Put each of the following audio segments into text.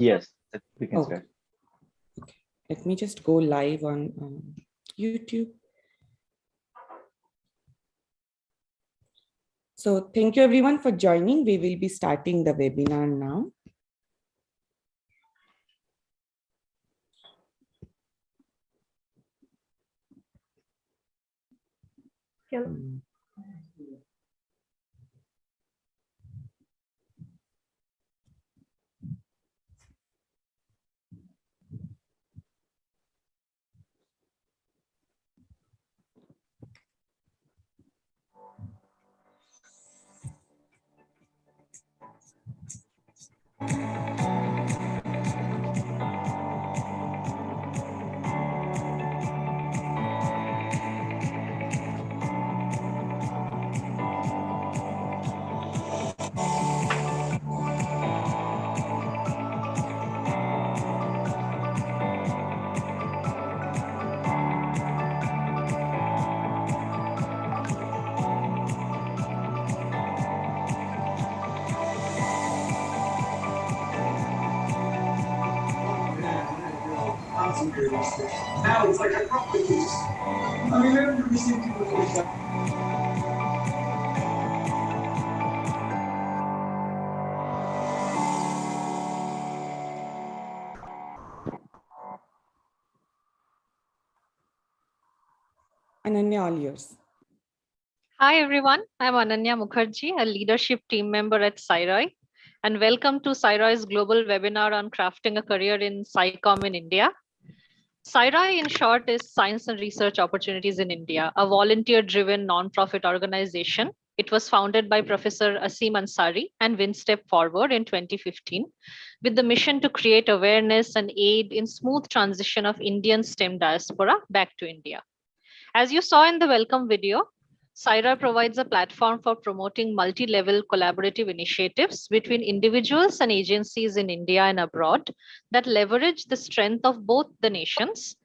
Yes, we can Okay. start. Okay. Let me just go live on YouTube. So thank you everyone for joining. We will be starting the webinar now. Now it's like I probably just, I mean, I don't really see people doing that. Ananya, all yours. Hi everyone, I'm Ananya Mukherjee, a leadership team member at Sci-ROI, and welcome to Sci-ROI's global webinar on crafting a career in Sci-comm in India. Sci-ROI in short is Science and Research Opportunities in India, a volunteer-driven non-profit organization. It was founded by Professor Asim Ansari and WinStep Forward in 2015 with the mission to create awareness and aid in smooth transition of Indian STEM diaspora back to India. As you saw in the welcome video, Sci-ROI provides a platform for promoting multi-level collaborative initiatives between individuals and agencies in India and abroad that leverage the strength of both the nations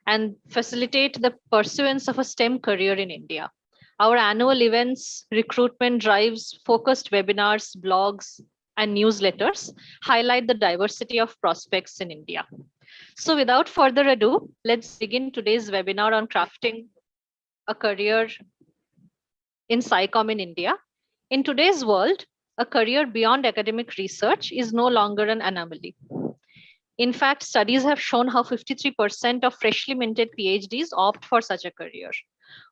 and facilitate the pursuance of a STEM career in India. Our annual events, recruitment drives, focused webinars, blogs, and newsletters highlight the diversity of prospects in India. So without further ado, let's begin today's webinar on crafting a career in Sci-comm in India. In today's world, a career beyond academic research is no longer an anomaly. In fact, studies have shown how 53% of freshly minted PhDs opt for such a career.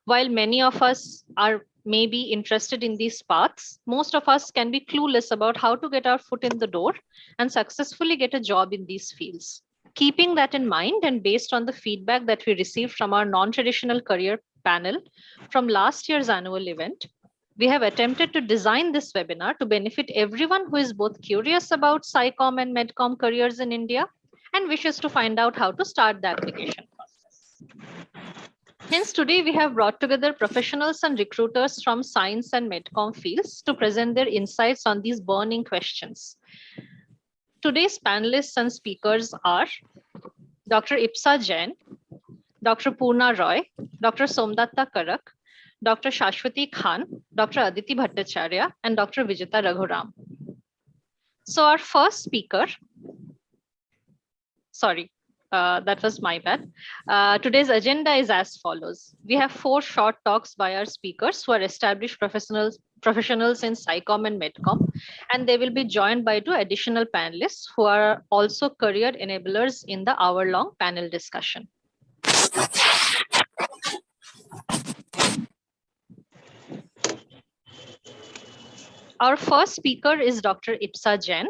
While many of us are maybe interested in these paths, most of us can be clueless about how to get our foot in the door and successfully get a job in these fields. Keeping that in mind and based on the feedback that we received from our non-traditional career panel from last year's annual event, we have attempted to design this webinar to benefit everyone who is both curious about Sci-comm and med-comm careers in India and wishes to find out how to start the application process. Hence, today we have brought together professionals and recruiters from science and med-comm fields to present their insights on these burning questions. Today's panelists and speakers are Dr. Ipsa Jain, Dr. Puna Roy, Dr. Somdatta Karak, Dr. Shashwati Khan, Dr. Aditi Bhattacharya, and Dr. Vijita Raghuram. So our first speaker, that was my bad. Today's agenda is as follows. We have 4 short talks by our speakers who are established professionals in Sci-comm and med-comm, and they will be joined by 2 additional panelists who are also career enablers in the hour-long panel discussion. Our first speaker is Dr. Ipsa Jain.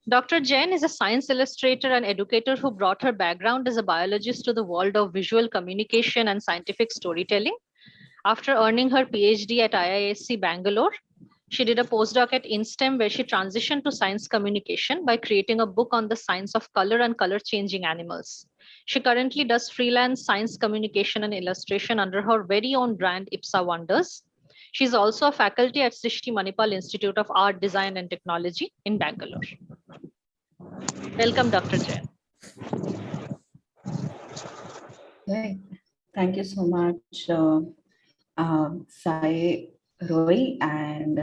Dr. Jain is a science illustrator and educator who brought her background as a biologist to the world of visual communication and scientific storytelling. After earning her PhD at IISc Bangalore, she did a postdoc at INSTEM where she transitioned to science communication by creating a book on the science of color and color-changing animals. She currently does freelance science communication and illustration under her very own brand, Ipsa Wonders. She's also a faculty at Srishti Manipal Institute of Art, Design and Technology in Bangalore. Welcome, Dr. Jain. Okay. Thank you so much, Sai Roy and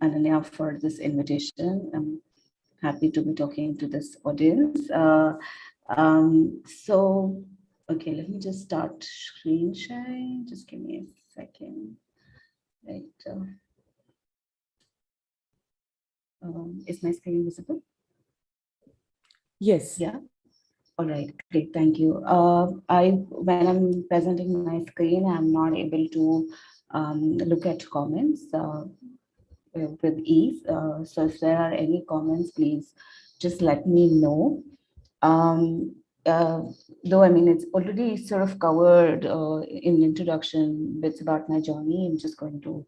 Ananya for this invitation. I'm happy to be talking to this audience. Okay, let me just start screen sharing. Just give me a second. Right. Is my screen visible? Yes. Yeah. All right, great, thank you. When I'm presenting my screen, I'm not able to look at comments with ease. So if there are any comments, please just let me know. Uh, though, I mean, it's already sort of covered in introduction bits about my journey. I'm just going to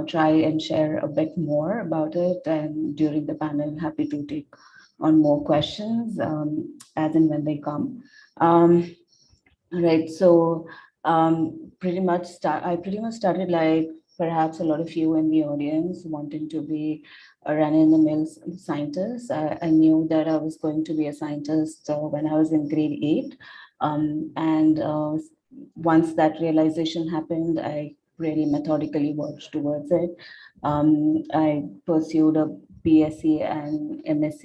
try and share a bit more about it. And during the panel, happy to take on more questions as and when they come. Right. So I pretty much started like perhaps a lot of you in the audience wanting to be a run-in-the-mill scientist. I knew that I was going to be a scientist when I was in grade 8. And once that realization happened, I really methodically worked towards it. I pursued a BSc and MSc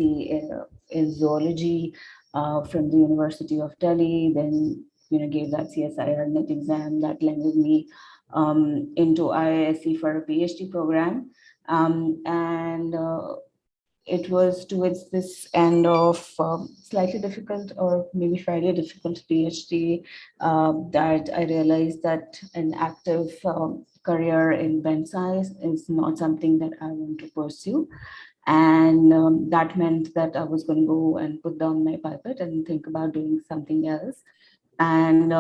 in zoology from the University of Delhi, then gave that CSIR net exam that landed me into IISc for a PhD program. And it was towards this end of slightly difficult or maybe fairly difficult PhD that I realized that an active career in bench science is not something that I want to pursue. And that meant that I was going to go and put down my pipette and think about doing something else. And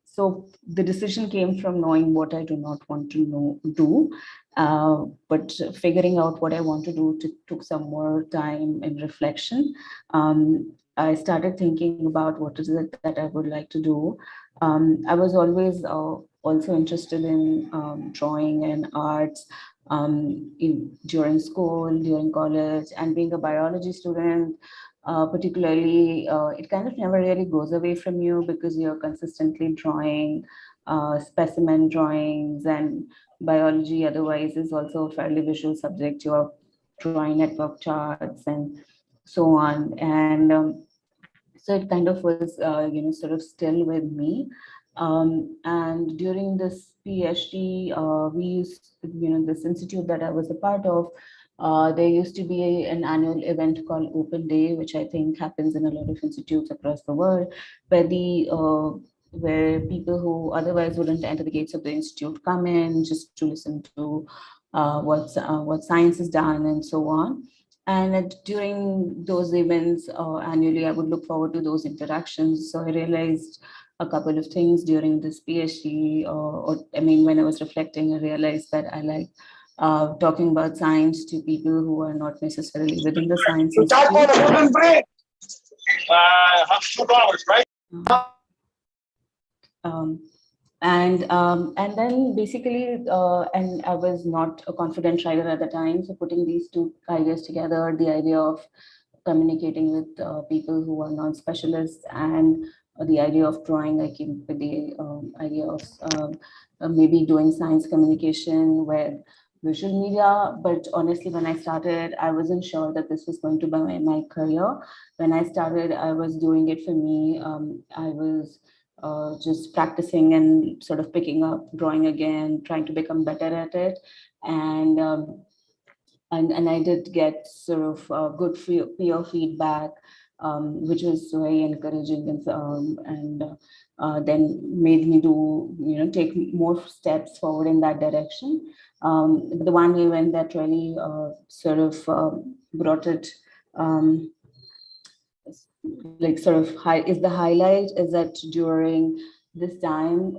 so the decision came from knowing what I do not want to do, but figuring out what I want to do took some more time and reflection. I started thinking about what is it that I would like to do. I was always also interested in drawing and arts during school, during college, and being a biology student. Particularly, it kind of never really goes away from you because you're consistently drawing specimen drawings, and biology otherwise is also a fairly visual subject. You're drawing network charts and so on. And so it kind of was, sort of still with me. And during this PhD, we used, this institute that I was a part of, there used to be an annual event called Open Day, which I think happens in a lot of institutes across the world, where people who otherwise wouldn't enter the gates of the institute come in just to listen to what science is done and so on. And during those events annually, I would look forward to those interactions. So I realized a couple of things during this PhD, when I was reflecting, I realized that I like talking about science to people who are not necessarily within the science institute. Right? And then basically, and I was not a confident writer at the time, so putting these two ideas together, the idea of communicating with people who are non-specialists and the idea of drawing, I came with the idea of maybe doing science communication with visual media. But honestly, when I started, I wasn't sure that this was going to be my career. When I started, I was doing it for me. I was just practicing and sort of picking up drawing again, trying to become better at it. And I did get sort of good peer feedback, which was very encouraging, and then made me take more steps forward in that direction. But the one event that really sort of brought it is the highlight is that during this time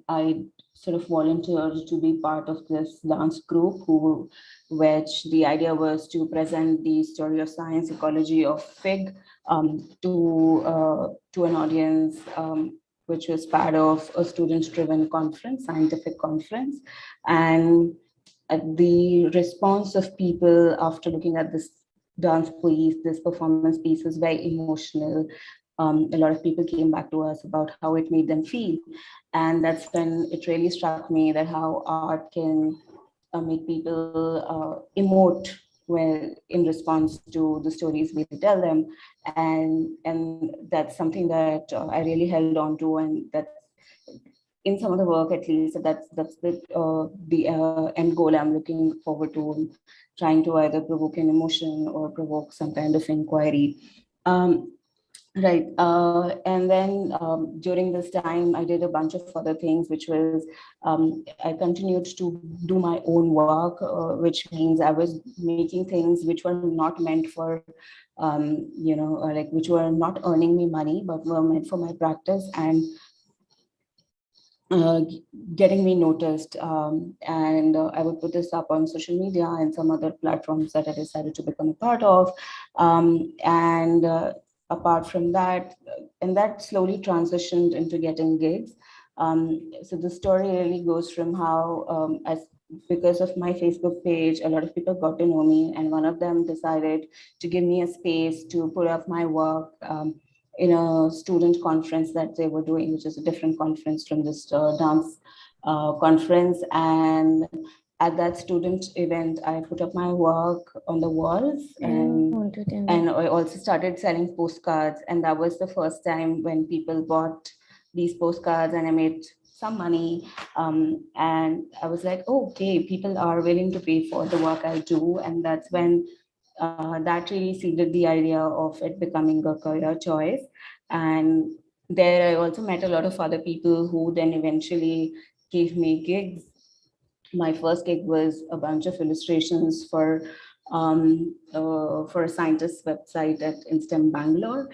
I sort of volunteered to be part of this dance group which the idea was to present the story of science ecology of fig to an audience, which was part of a student-driven conference, scientific conference. And the response of people after looking at this dance piece, this performance piece was very emotional. A lot of people came back to us about how it made them feel. And that's when it really struck me that how art can make people emote well in response to the stories we tell them, and that's something that I really held on to, and that's in some of the work at least. That's the end goal I'm looking forward to, trying to either provoke an emotion or provoke some kind of inquiry. Right. And then during this time, I did a bunch of other things, which was I continued to do my own work, which means I was making things which were not meant for, like which were not earning me money, but were meant for my practice and uh, getting me noticed. And I would put this up on social media and some other platforms that I decided to become a part of. And apart from that, and that slowly transitioned into getting gigs. So the story really goes from how, because of my Facebook page, a lot of people got to know me, and one of them decided to give me a space to put up my work. In a student conference that they were doing, which is a different conference from this dance conference. And at that student event, I put up my work on the walls, and I also started selling postcards. And that was the first time when people bought these postcards, and I made some money. And I was like, oh, okay, people are willing to pay for the work I do. And that's when that really seeded the idea of it becoming a career choice. And there I also met a lot of other people who then eventually gave me gigs. My first gig was a bunch of illustrations for a scientist website at InSTEM Bangalore,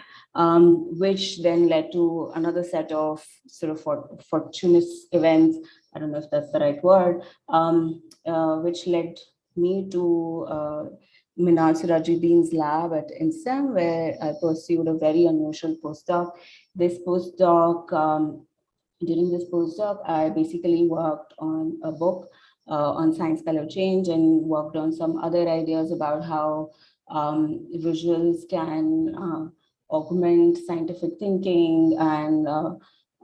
which then led to another set of sort of fortuitous events. I don't know if that's the right word, which led me to Minal Sirajuddin's lab at InSTEM, where I pursued a very unusual postdoc. This postdoc, during this postdoc, I basically worked on a book on science color change, and worked on some other ideas about how visuals can augment scientific thinking and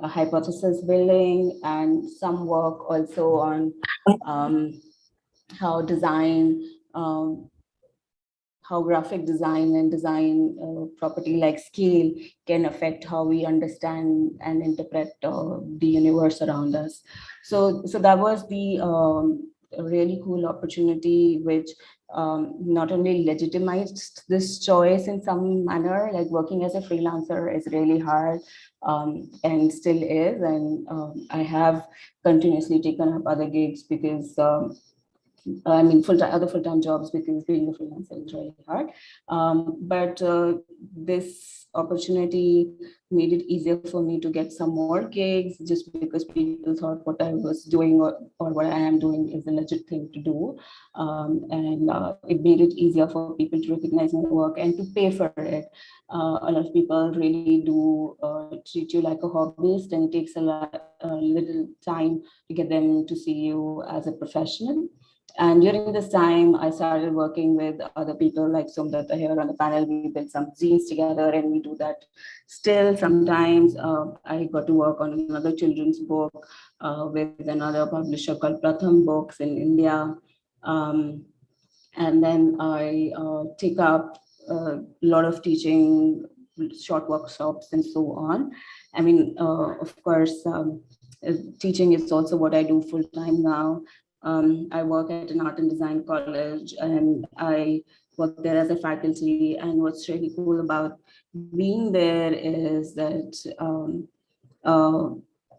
hypothesis building, and some work also on how design, how graphic design and design property like scale can affect how we understand and interpret the universe around us. So that was the a really cool opportunity, which not only legitimized this choice in some manner, like working as a freelancer is really hard, and still is. And I have continuously taken up other gigs because I mean, other full-time jobs, because being a freelancer is really hard. But this opportunity made it easier for me to get some more gigs, just because people thought what I was doing or what I am doing is a legit thing to do. And it made it easier for people to recognize my work and to pay for it. A lot of people really do treat you like a hobbyist, and it takes a little time to get them to see you as a professional. And during this time, I started working with other people like Sumdata here on the panel. We built some zines together, and we do that still sometimes. I got to work on another children's book with another publisher called Pratham Books in India. And then I take up a lot of teaching, short workshops, and so on. I mean, of course, teaching is also what I do full time now. I work at an art and design college, and I work there as a faculty. And what's really cool about being there is that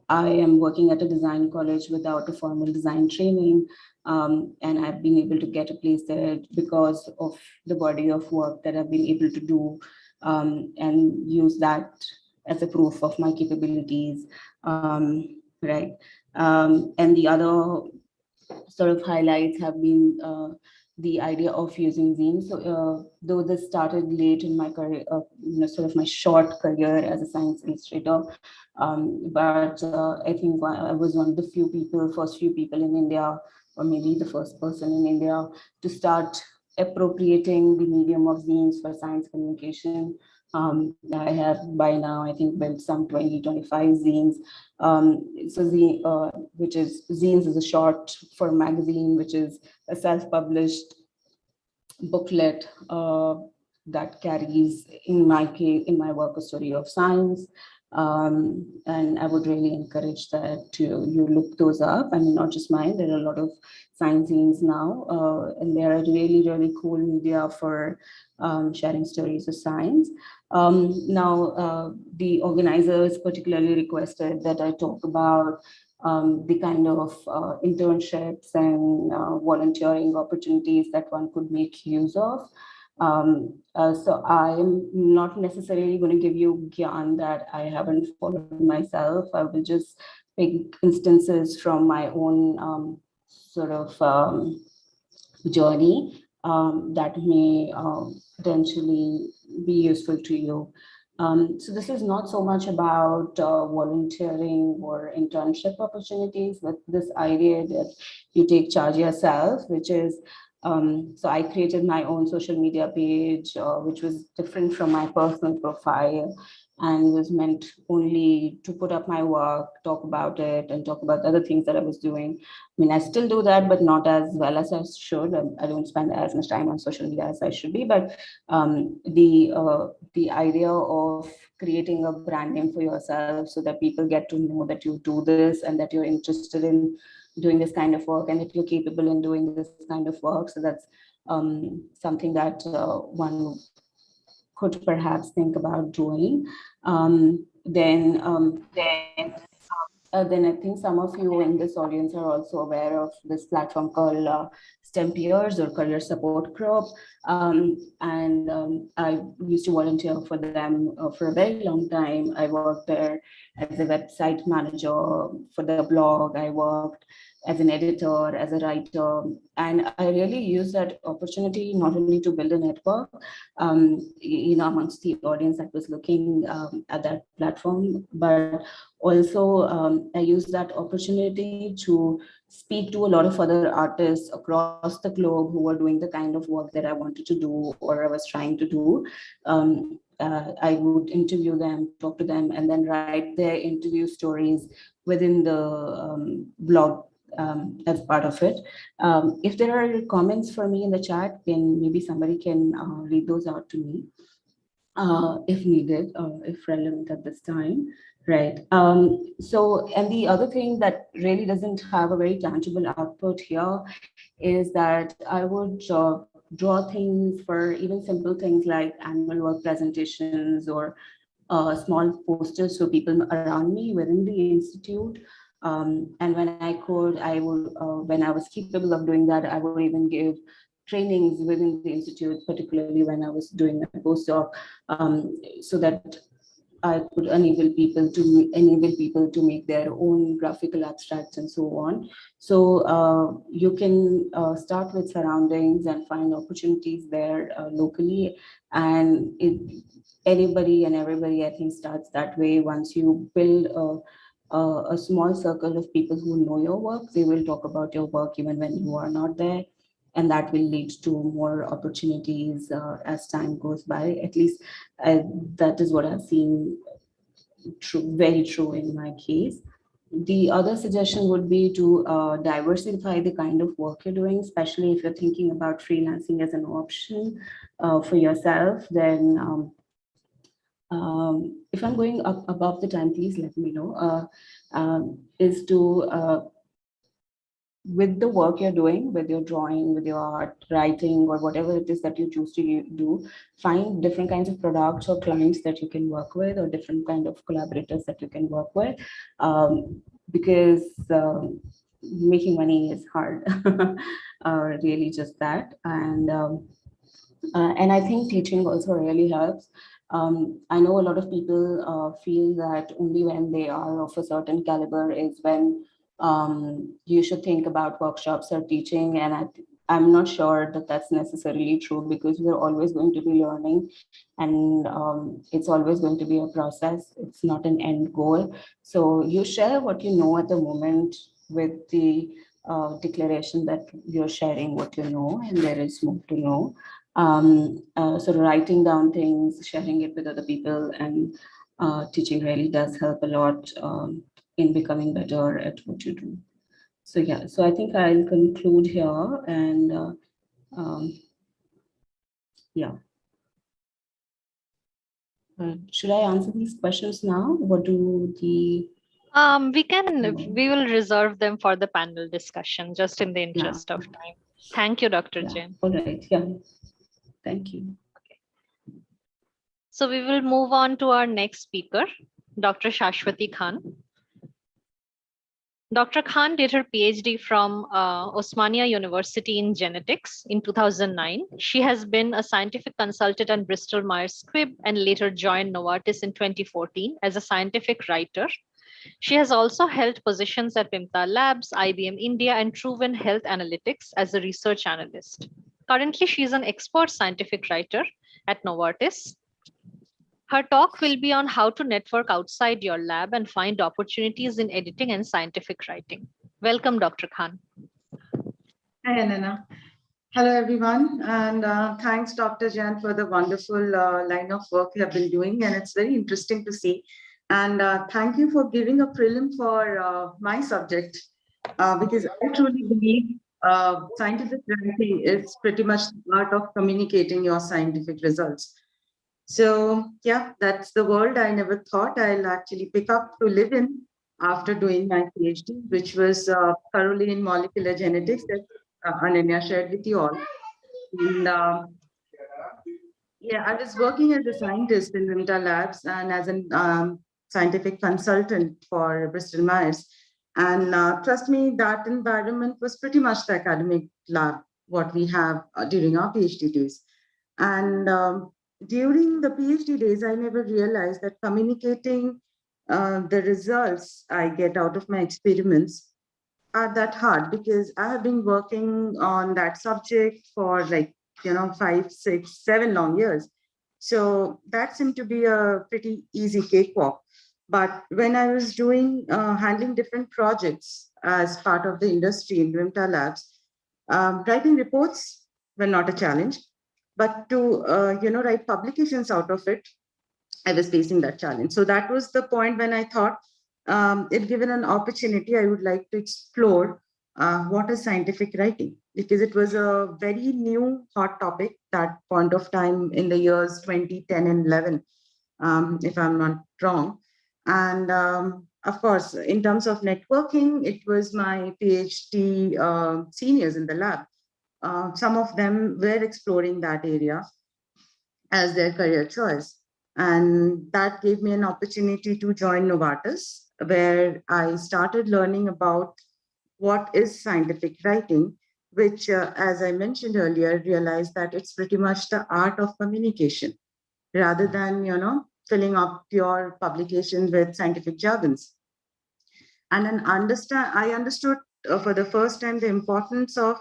I am working at a design college without a formal design training. And I've been able to get a place there because of the body of work that I've been able to do, and use that as a proof of my capabilities. Right. And the other sort of highlights have been the idea of using zines. So though this started late in my career, sort of my short career as a science illustrator, but I think I was one of the first few people in India, or maybe the first person in India to start appropriating the medium of zines for science communication. I have by now, I think, built some 20, 25 zines. Which is zines is a short for magazine, which is a self-published booklet that carries, in my case, in my work, a story of science. And I would really encourage that you look those up. I mean, not just mine, there are a lot of science zines now, and they are really, really cool media for sharing stories of science. The organizers particularly requested that I talk about the kind of internships and volunteering opportunities that one could make use of. So I'm not necessarily going to give you gyan that I haven't followed myself. I will just pick instances from my own journey that may potentially be useful to you. So this is not so much about volunteering or internship opportunities, but this idea that you take charge yourself, which is, so I created my own social media page, which was different from my personal profile and was meant only to put up my work, talk about it, and talk about other things that I was doing. I mean, I still do that, but not as well as I should. I don't spend as much time on social media as I should be. But the idea of creating a brand name for yourself so that people get to know that you do this and that you're interested in doing this kind of work and that you're capable in doing this kind of work. So that's something that one could perhaps think about doing. Then I think some of you in this audience are also aware of this platform called STEM Peers or Career Support Group. I used to volunteer for them for a very long time. I worked there as a website manager for the blog. I worked as an editor, as a writer, and I really used that opportunity not only to build a network, amongst the audience that was looking at that platform, but also I used that opportunity to speak to a lot of other artists across the globe who were doing the kind of work that I wanted to do or I was trying to do. I would interview them, talk to them, and then write their interview stories within the blog as part of it. If there are comments for me in the chat, then maybe somebody can read those out to me if needed, if relevant at this time. Right. And the other thing that really doesn't have a very tangible output here is that I would draw things for even simple things like annual work presentations or small posters for people around me within the institute. And when I could, I would, when I was capable of doing that, I would even give trainings within the institute, particularly when I was doing my postdoc, so that I could enable people to make their own graphical abstracts and so on. So you can start with surroundings and find opportunities there locally, and anybody and everybody, I think, starts that way. Once you build a small circle of people who know your work, they will talk about your work even when you are not there. And that will lead to more opportunities as time goes by. At least that is what I've seen very true in my case. The other suggestion would be to diversify the kind of work you're doing, especially if you're thinking about freelancing as an option for yourself. Then if I'm going up above the time, please let me know, is to with the work you're doing, with your drawing, with your art, writing, or whatever it is that you choose to do, find different kinds of products or clients that you can work with, or different kind of collaborators that you can work with, because making money is hard, really just that. And I think teaching also really helps. I know a lot of people feel that only when they are of a certain caliber is when you should think about workshops or teaching. And I'm not sure that that's necessarily true, because we're always going to be learning, and it's always going to be a process. It's not an end goal. So you share what you know at the moment with the declaration that you're sharing what you know and there is more to know. So writing down things, sharing it with other people, and teaching really does help a lot in becoming better at what you do. So yeah, so I think I'll conclude here and yeah. Should I answer these questions now? What do the we will reserve them for the panel discussion, just in the interest of time. Thank you, Dr. Jain. All right, yeah. Thank you. Okay. So we will move on to our next speaker, Dr. Shashwati Khan. Dr. Khan did her PhD from Osmania University in genetics in 2009. She has been a scientific consultant at Bristol Myers Squibb and later joined Novartis in 2014 as a scientific writer. She has also held positions at Vimta Labs, IBM India, and Truven Health Analytics as a research analyst. Currently, she is an expert scientific writer at Novartis. Her talk will be on how to network outside your lab and find opportunities in editing and scientific writing. Welcome, Dr. Khan. Hi, Anana. Hello, everyone. And thanks, Dr. Jain, for the wonderful line of work you have been doing. And it's very interesting to see. And thank you for giving a prelim for my subject, because I truly believe scientific writing is pretty much the art of communicating your scientific results. So yeah, that's the world I never thought I'll actually pick up to live in after doing my PhD, which was thoroughly in molecular genetics that Ananya shared with you all. And yeah, I was working as a scientist in Vimta Labs and as a scientific consultant for Bristol Myers. And trust me, that environment was pretty much the academic lab, what we have during our PhD days. And during the PhD days, I never realized that communicating the results I get out of my experiments are that hard, because I have been working on that subject for 5, 6, 7 long years. So that seemed to be a pretty easy cakewalk. But when I was doing handling different projects as part of the industry in Vimta Labs, writing reports were not a challenge. But to write publications out of it, I was facing that challenge. So that was the point when I thought, if given an opportunity, I would like to explore what is scientific writing, because it was a very new hot topic that point of time in the years 2010 and 11, if I'm not wrong. And of course, in terms of networking, it was my PhD seniors in the lab. Some of them were exploring that area as their career choice. And that gave me an opportunity to join Novartis, where I started learning about what is scientific writing, which, as I mentioned earlier, realized that it's pretty much the art of communication rather than, filling up your publication with scientific jargons. And then I understood for the first time the importance of,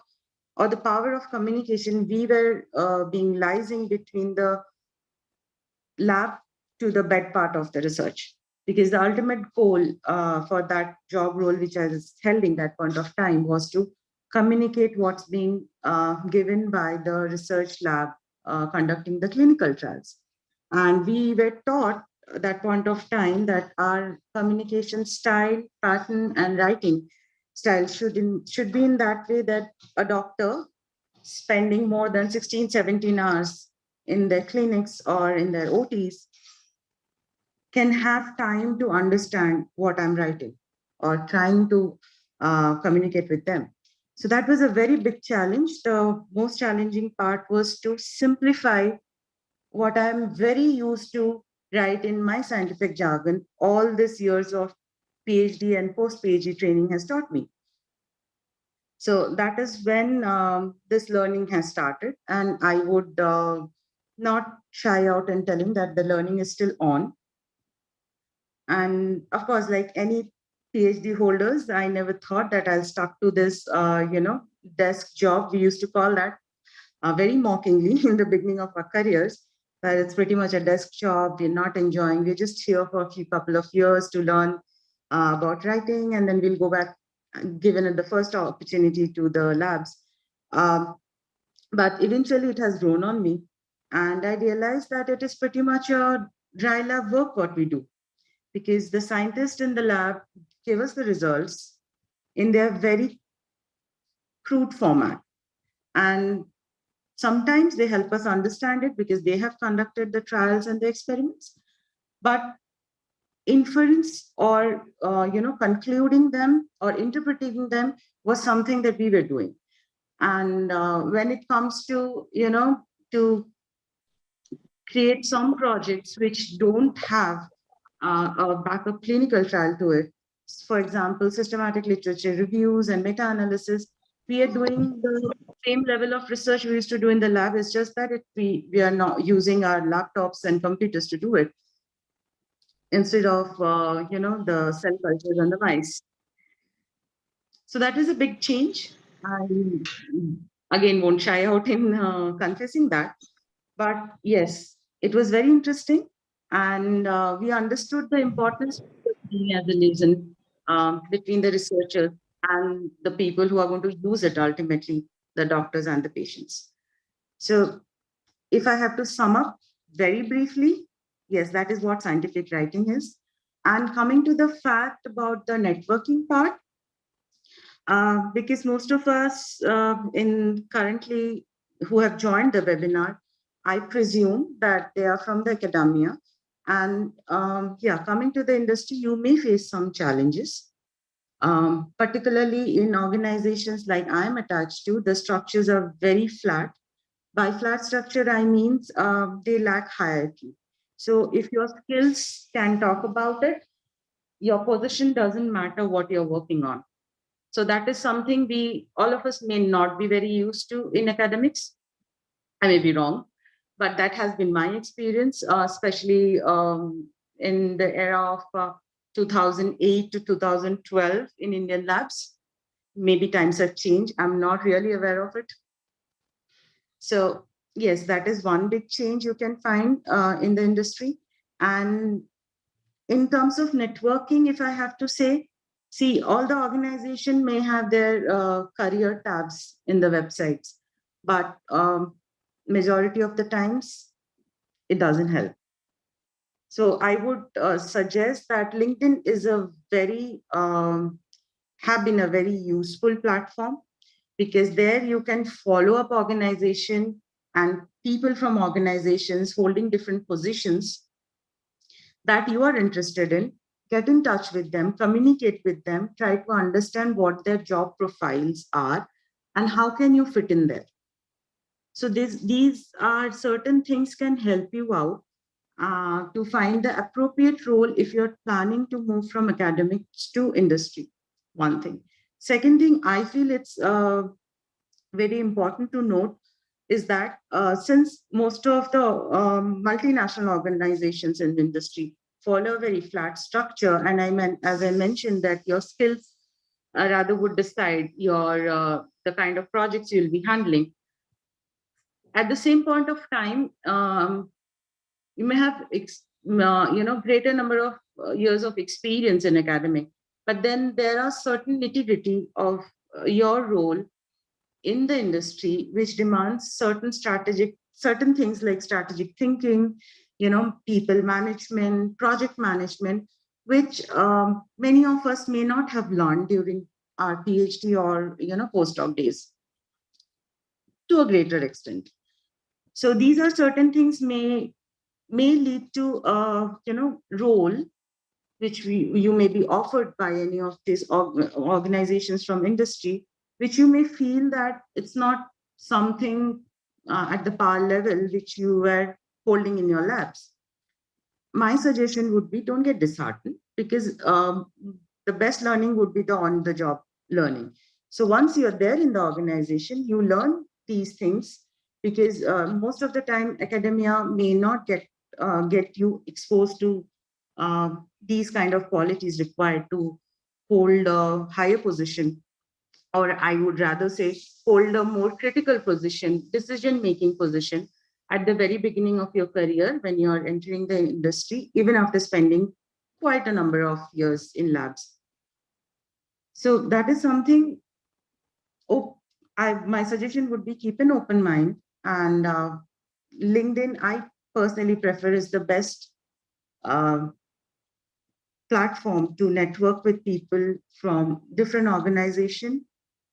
or the power of communication. We were being liaising between the lab to the bed part of the research, because the ultimate goal for that job role, which I was holding that point of time, was to communicate what's being given by the research lab conducting the clinical trials. And we were taught at that point of time that our communication style, pattern, and writing style should be in that way that a doctor spending more than 16, 17 hours in their clinics or in their OTs can have time to understand what I'm writing or trying to communicate with them. So that was a very big challenge. The most challenging part was to simplify what I'm very used to write in my scientific jargon. All these years of PhD and post-PhD training has taught me. So that is when this learning has started. And I would not shy out in telling that the learning is still on. And of course, like any PhD holders, I never thought that I'll stuck to this, desk job. We used to call that very mockingly in the beginning of our careers, that it's pretty much a desk job. We're not enjoying. We're just here for a couple of years to learn about writing, and then we'll go back given the first opportunity to the labs. But eventually it has grown on me. And I realized that it is pretty much a dry lab work what we do, because the scientists in the lab give us the results in their very crude format. And sometimes they help us understand it because they have conducted the trials and the experiments. But inference or concluding them or interpreting them was something that we were doing. And when it comes to to create some projects which don't have a backup clinical trial to it, for example, systematic literature reviews and meta-analysis, we are doing the same level of research we used to do in the lab. It's just that we are not using our laptops and computers to do it instead of the cell cultures and the mice. So that is a big change. I again won't shy out in confessing that, but yes, it was very interesting, and we understood the importance of being as a liaison between the researchers and the people who are going to use it ultimately, the doctors and the patients. So if I have to sum up very briefly, yes, that is what scientific writing is. And coming to the fact about the networking part, because most of us in currently who have joined the webinar, I presume that they are from the academia. And yeah, coming to the industry, you may face some challenges, particularly in organizations like I'm attached to. The structures are very flat. By flat structure, I mean they lack hierarchy. So if your skills can talk about it, your position doesn't matter what you're working on. So that is something all of us may not be very used to in academics. I may be wrong, but that has been my experience, especially in the era of 2008 to 2012 in Indian labs. Maybe times have changed. I'm not really aware of it. So yes, that is one big change you can find in the industry. And in terms of networking, if I have to say, see, all the organization may have their career tabs in the websites, but majority of the times it doesn't help. So I would suggest that LinkedIn is have been a very useful platform, because there you can follow up organization and people from organizations holding different positions that you are interested in, get in touch with them, communicate with them, try to understand what their job profiles are and how can you fit in there. So these are certain things can help you out to find the appropriate role if you're planning to move from academics to industry, one thing. Second thing, I feel it's very important to note is that since most of the multinational organizations in the industry follow a very flat structure, and as I mentioned, that your skills rather would decide your the kind of projects you'll be handling. At the same point of time, you may have greater number of years of experience in academic, but then there are certain nitty-gritty of your role in the industry which demands certain things like strategic thinking, people management, project management, which many of us may not have learned during our PhD or postdoc days to a greater extent. So these are certain things may lead to a role which you may be offered by any of these organizations from industry, which you may feel that it's not something at the power level which you were holding in your labs. My suggestion would be, don't get disheartened, because the best learning would be the on-the-job learning. So once you're there in the organization, you learn these things, because most of the time academia may not get you exposed to these kind of qualities required to hold a higher position, or I would rather say hold a more critical position, decision-making position at the very beginning of your career when you are entering the industry, even after spending quite a number of years in labs. So that is something, my suggestion would be keep an open mind, and LinkedIn, I personally prefer, is the best platform to network with people from different organizations,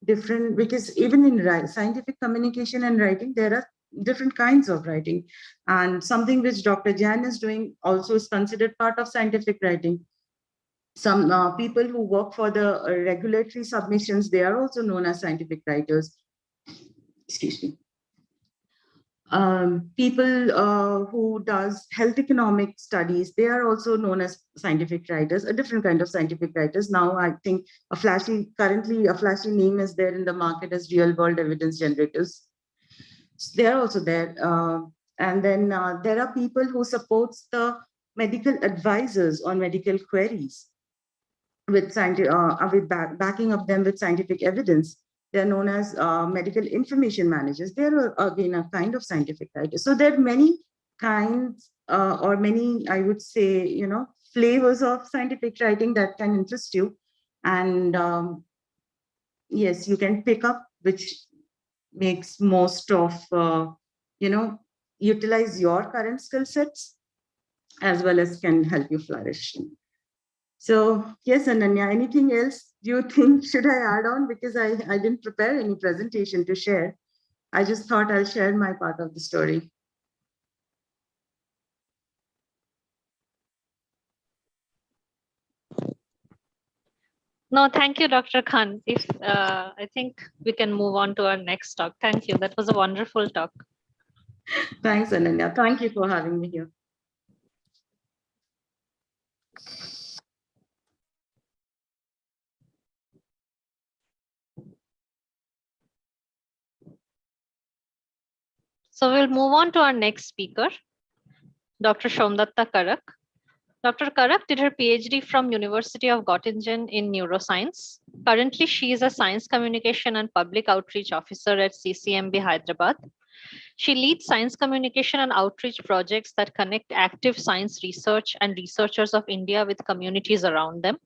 because even in scientific communication and writing, there are different kinds of writing. And something which Dr. Jan is doing also is considered part of scientific writing. Some people who work for the regulatory submissions, they are also known as scientific writers. Excuse me. People who does health economic studies, they are also known as scientific writers, a different kind of scientific writers. Now, I think currently a flashy name is there in the market as real world evidence generators. They are also there. And then there are people who supports the medical advisors on medical queries with backing up them with scientific evidence. They're known as medical information managers. They're again a kind of scientific writer. So there are many kinds or many, I would say, flavors of scientific writing that can interest you. And yes, you can pick up which makes most of, utilize your current skill sets as well as can help you flourish. So yes, Ananya, anything else do you think should I add on? Because I didn't prepare any presentation to share. I just thought I'll share my part of the story. No, thank you, Dr. Khan. I think we can move on to our next talk. Thank you. That was a wonderful talk. Thanks, Ananya. Thank you for having me here. So we'll move on to our next speaker, Dr. Somdatta Karak. Dr. Karak did her PhD from University of Göttingen in neuroscience. Currently, she is a science communication and public outreach officer at CCMB Hyderabad. She leads science communication and outreach projects that connect active science research and researchers of India with communities around them.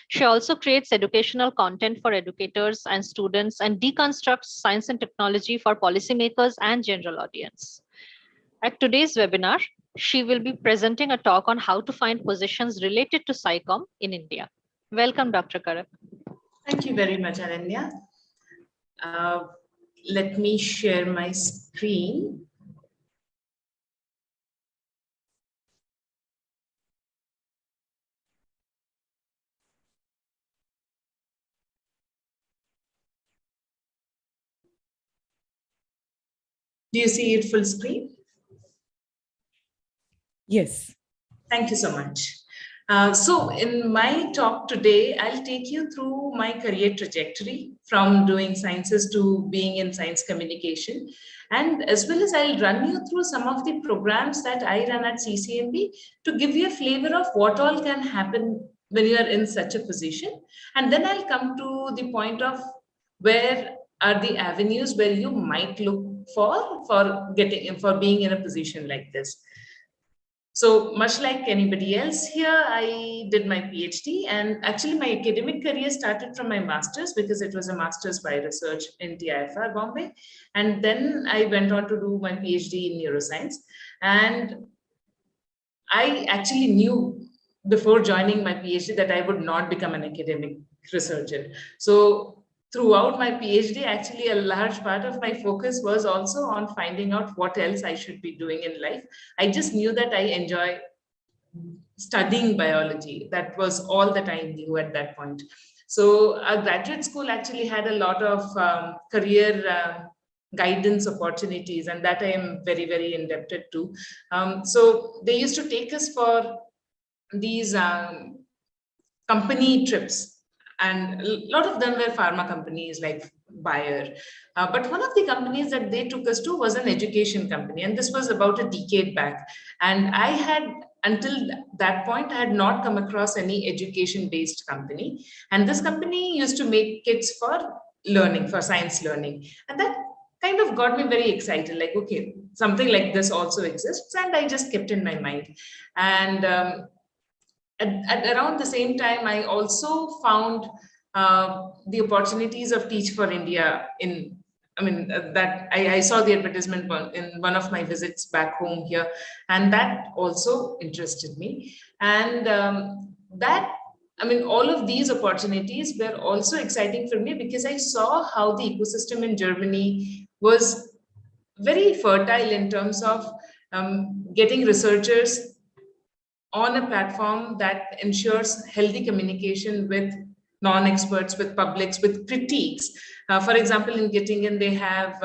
She also creates educational content for educators and students and deconstructs science and technology for policymakers and general audience. At today's webinar, she will be presenting a talk on how to find positions related to Sci-Com in India. Welcome, Dr. Karak. Thank you very much, Ananya. Let me share my screen. Do you see it full screen? Yes. Thank you so much. So in my talk today, I'll take you through my career trajectory from doing sciences to being in science communication. And as well as I'll run you through some of the programs that I run at CCMB to give you a flavor of what all can happen when you are in such a position. And then I'll come to the point of where are the avenues where you might look for being in a position like this. So much like anybody else here, I did my PhD, and actually my academic career started from my master's because it was a master's by research in TIFR Bombay. And then I went on to do my PhD in neuroscience. And I actually knew before joining my PhD that I would not become an academic researcher. So throughout my PhD, actually a large part of my focus was also on finding out what else I should be doing in life. I just knew that I enjoy studying biology. That was all that I knew at that point. So our graduate school actually had a lot of career guidance opportunities, and that I am very, very indebted to. So they used to take us for these company trips, and a lot of them were pharma companies like Bayer. But one of the companies that they took us to was an education company, and this was about a decade back. And I had, until that point, I had not come across any education-based company. And this company used to make kits for learning, for science learning. And that kind of got me very excited, like, okay, something like this also exists. And I just kept in my mind. And at around the same time, I also found the opportunities of Teach for India that I saw the advertisement in one of my visits back home here, and that also interested me. And all of these opportunities were also exciting for me because I saw how the ecosystem in Germany was very fertile in terms of getting researchers on a platform that ensures healthy communication with non-experts, with publics, with critiques. For example, in Göttingen, they have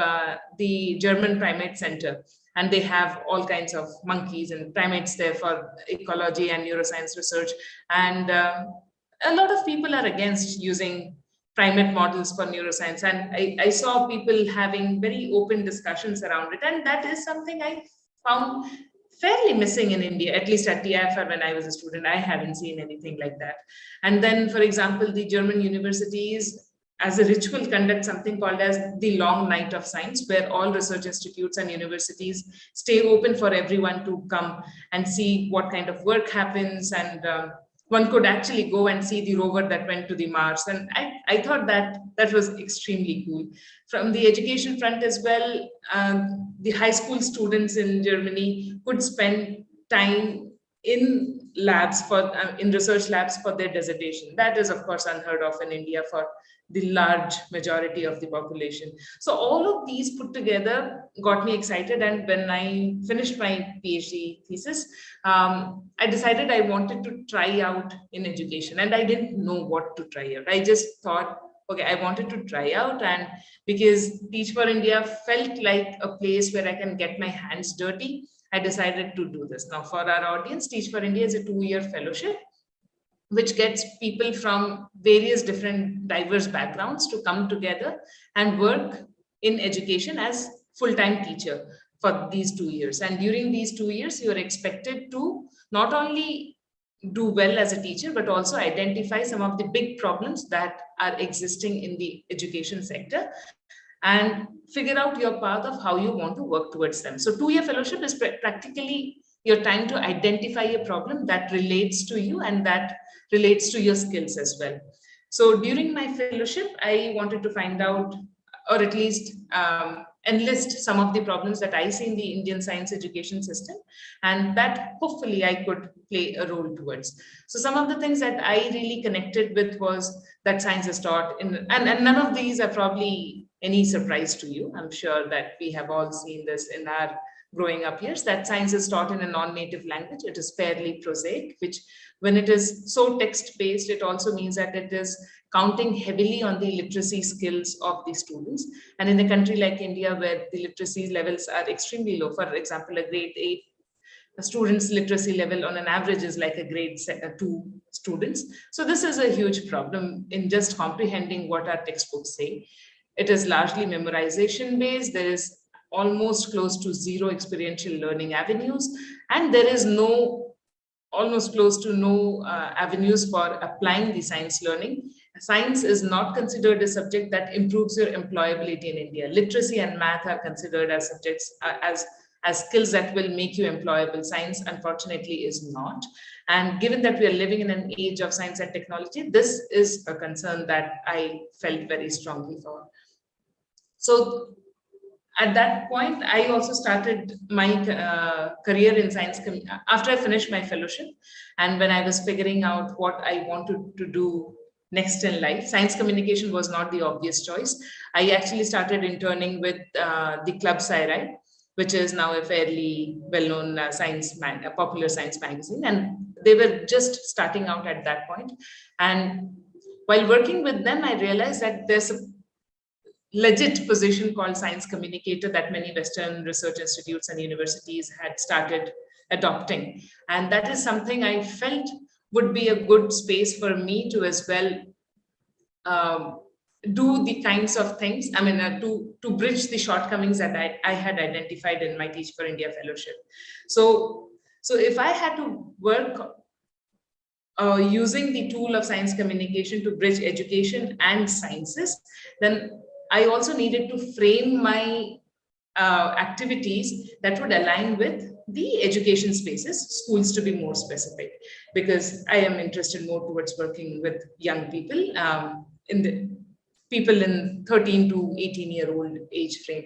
the German Primate Center, and they have all kinds of monkeys and primates there for ecology and neuroscience research. And a lot of people are against using primate models for neuroscience. And I saw people having very open discussions around it. And that is something I found fairly missing in India, at least at TIFR when I was a student. I haven't seen anything like that. And then, for example, the German universities, as a ritual, conduct something called as the Long Night of Science, where all research institutes and universities stay open for everyone to come and see what kind of work happens. And one could actually go and see the rover that went to the Mars. And I thought that was extremely cool. From the education front as well, the high school students in Germany could spend time in labs in research labs for their dissertation. That is, of course, unheard of in India for the large majority of the population. So all of these put together got me excited. And when I finished my PhD thesis, I decided I wanted to try out in education, and I didn't know what to try out. I just thought, okay, I wanted to try out, and because Teach for India felt like a place where I can get my hands dirty, I decided to do this. Now, for our audience, Teach for India is a 2-year fellowship, which gets people from various different diverse backgrounds to come together and work in education as full-time teacher for these 2 years. And during these 2 years, you are expected to not only do well as a teacher, but also identify some of the big problems that are existing in the education sector and figure out your path of how you want to work towards them. So 2-year fellowship is practically your time to identify a problem that relates to you and that relates to your skills as well. So during my fellowship, I wanted to find out, or at least enlist some of the problems that I see in the Indian science education system, and that hopefully I could play a role towards. So some of the things that I really connected with was that science is taught in, and none of these are probably any surprise to you. I'm sure that we have all seen this in our growing up years, that science is taught in a non-native language. It is fairly prosaic, which when it is so text-based, it also means that it is counting heavily on the literacy skills of the students. And in a country like India, where the literacy levels are extremely low, for example, a grade 8 student's literacy level on an average is like a grade 2 students. So this is a huge problem in just comprehending what our textbooks say. It is largely memorization based. There is almost close to zero experiential learning avenues, and there is almost close to no avenues for applying the science learning. Science is not considered a subject that improves your employability in India. Literacy and math are considered as subjects, as skills that will make you employable. Science, unfortunately, is not. And given that we are living in an age of science and technology, this is a concern that I felt very strongly for. So at that point, I also started my career in science after I finished my fellowship. And when I was figuring out what I wanted to do next in life, science communication was not the obvious choice. I actually started interning with the Club Sci-ROI, which is now a fairly well-known popular science magazine. And they were just starting out at that point. And while working with them, I realized that there's a legit position called science communicator that many Western research institutes and universities had started adopting. And that is something I felt would be a good space for me to as well do the kinds of things, to bridge the shortcomings that I had identified in my Teach for India fellowship. So if I had to work using the tool of science communication to bridge education and sciences, then I also needed to frame my activities that would align with the education spaces, schools to be more specific, because I am interested more towards working with young people in the people in 13 to 18-year-old age frame.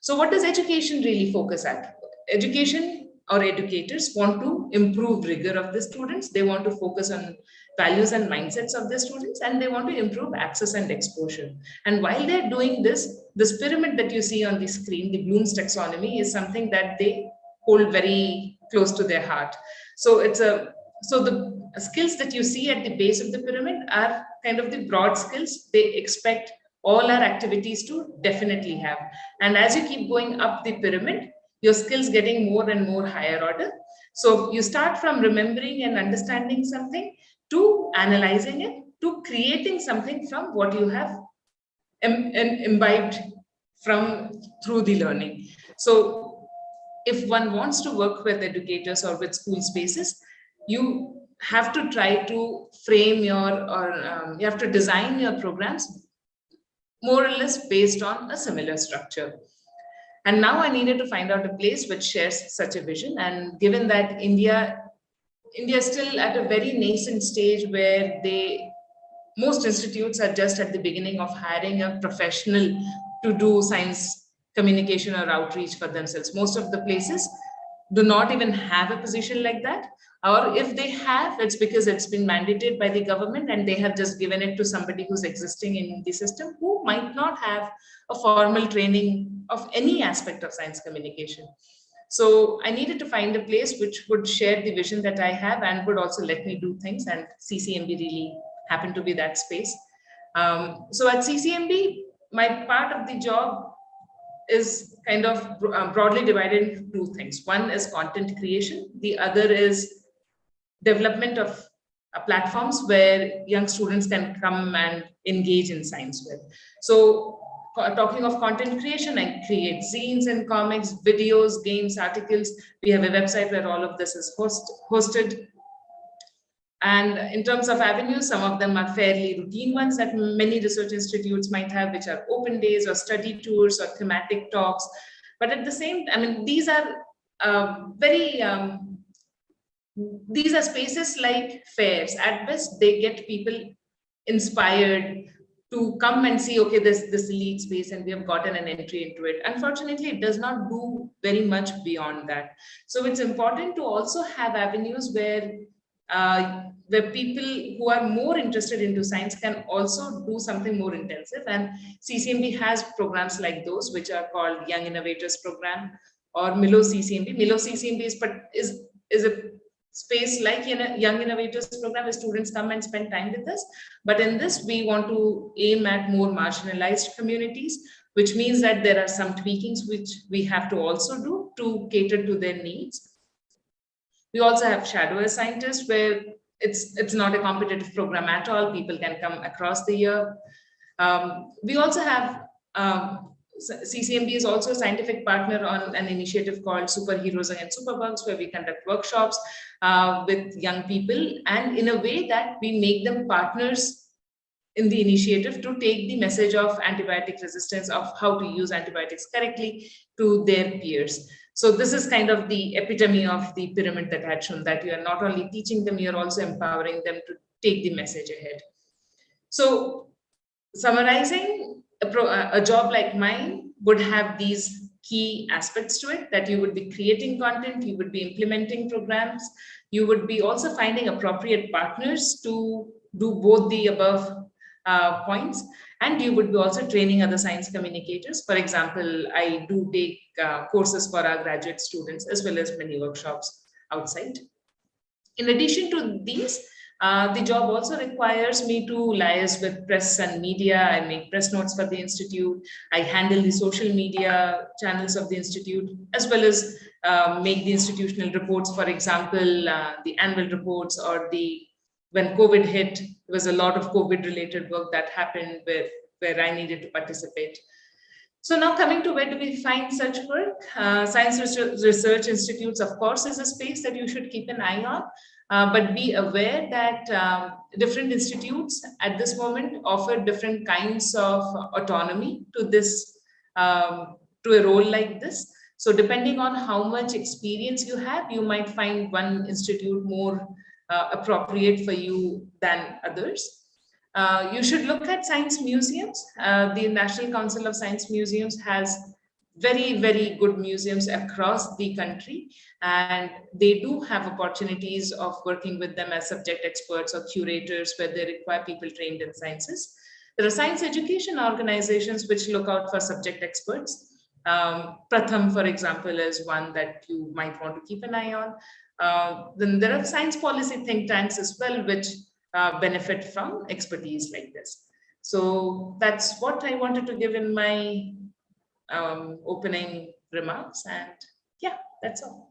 So what does education really focus at? Education or educators want to improve rigor of the students. They want to focus on values and mindsets of the students, and they want to improve access and exposure. And while they're doing this pyramid that you see on the screen, the Bloom's taxonomy, is something that they hold very close to their heart. So the skills that you see at the base of the pyramid are kind of the broad skills they expect all our activities to definitely have. And as you keep going up the pyramid, your skills getting more and more higher order. So you start from remembering and understanding something, to analyzing it, to creating something from what you have imbibed from through the learning. So if one wants to work with educators or with school spaces, you have to try to frame you have to design your programs more or less based on a similar structure. And now I needed to find out a place which shares such a vision. And given that India is still at a very nascent stage where most institutes are just at the beginning of hiring a professional to do science communication or outreach for themselves. Most of the places do not even have a position like that. Or if they have, it's because it's been mandated by the government and they have just given it to somebody who's existing in the system, who might not have a formal training of any aspect of science communication. So I needed to find a place which would share the vision that I have and would also let me do things, and CCMB really happened to be that space. So at CCMB, my part of the job is kind of broadly divided into two things. One is content creation. The other is development of platforms where young students can come and engage in science with. So talking of content creation, I create zines and comics, videos, games, articles. We have a website where all of this is hosted. And in terms of avenues, some of them are fairly routine ones that many research institutes might have, which are open days or study tours or thematic talks. But at the same time, I mean, these are these are spaces like fairs. At best, they get people inspired to come and see, okay, this elite space and we have gotten an entry into it. Unfortunately, it does not do very much beyond that. So it's important to also have avenues where people who are more interested into science can also do something more intensive. And CCMB has programs like those, which are called Young Innovators program or Melo CCMB. Melo CCMB is a space like Young Innovators program where students come and spend time with us. But in this, we want to aim at more marginalized communities, which means that there are some tweakings which we have to also do to cater to their needs. We also have Shadow Scientists, where it's not a competitive program at all. People can come across the year. We also have CCMB is also a scientific partner on an initiative called Superheroes and Superbugs, where we conduct workshops with young people, and in a way that we make them partners in the initiative to take the message of antibiotic resistance, of how to use antibiotics correctly, to their peers. So this is kind of the epitome of the pyramid that I had shown, that you are not only teaching them, you're also empowering them to take the message ahead. So summarizing, a job like mine would have these key aspects to it, that you would be creating content, you would be implementing programs, you would be also finding appropriate partners to do both the above points, and you would be also training other science communicators. For example, I do take courses for our graduate students as well as many workshops outside. In addition to these, the job also requires me to liaise with press and media. I make press notes for the institute. I handle the social media channels of the institute, as well as make the institutional reports. For example, the annual reports, or when COVID hit, there was a lot of COVID-related work that happened where I needed to participate. So now coming to where do we find such work? Science research institutes, of course, is a space that you should keep an eye on. But be aware that different institutes at this moment offer different kinds of autonomy to this, to a role like this. So depending on how much experience you have, you might find one institute more appropriate for you than others. You should look at science museums. The National Council of Science Museums has very, very good museums across the country, and they do have opportunities of working with them as subject experts or curators where they require people trained in sciences. There are science education organizations which look out for subject experts. Pratham, for example, is one that you might want to keep an eye on. Then there are science policy think tanks as well, which benefit from expertise like this. So that's what I wanted to give in my opening remarks, and yeah, that's all.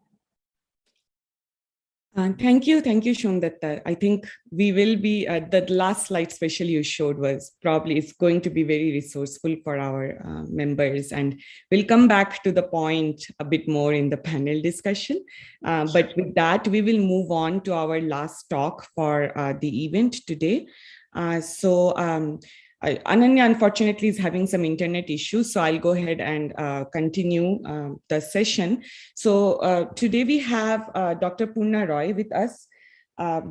Thank you, Shondatta. I think we will be, the last slide special you showed was probably, it's going to be very resourceful for our members, and we'll come back to the point a bit more in the panel discussion. But with that, we will move on to our last talk for the event today. Ananya, unfortunately, is having some internet issues, so I'll go ahead and continue the session. So today we have Dr. Puna Roy with us,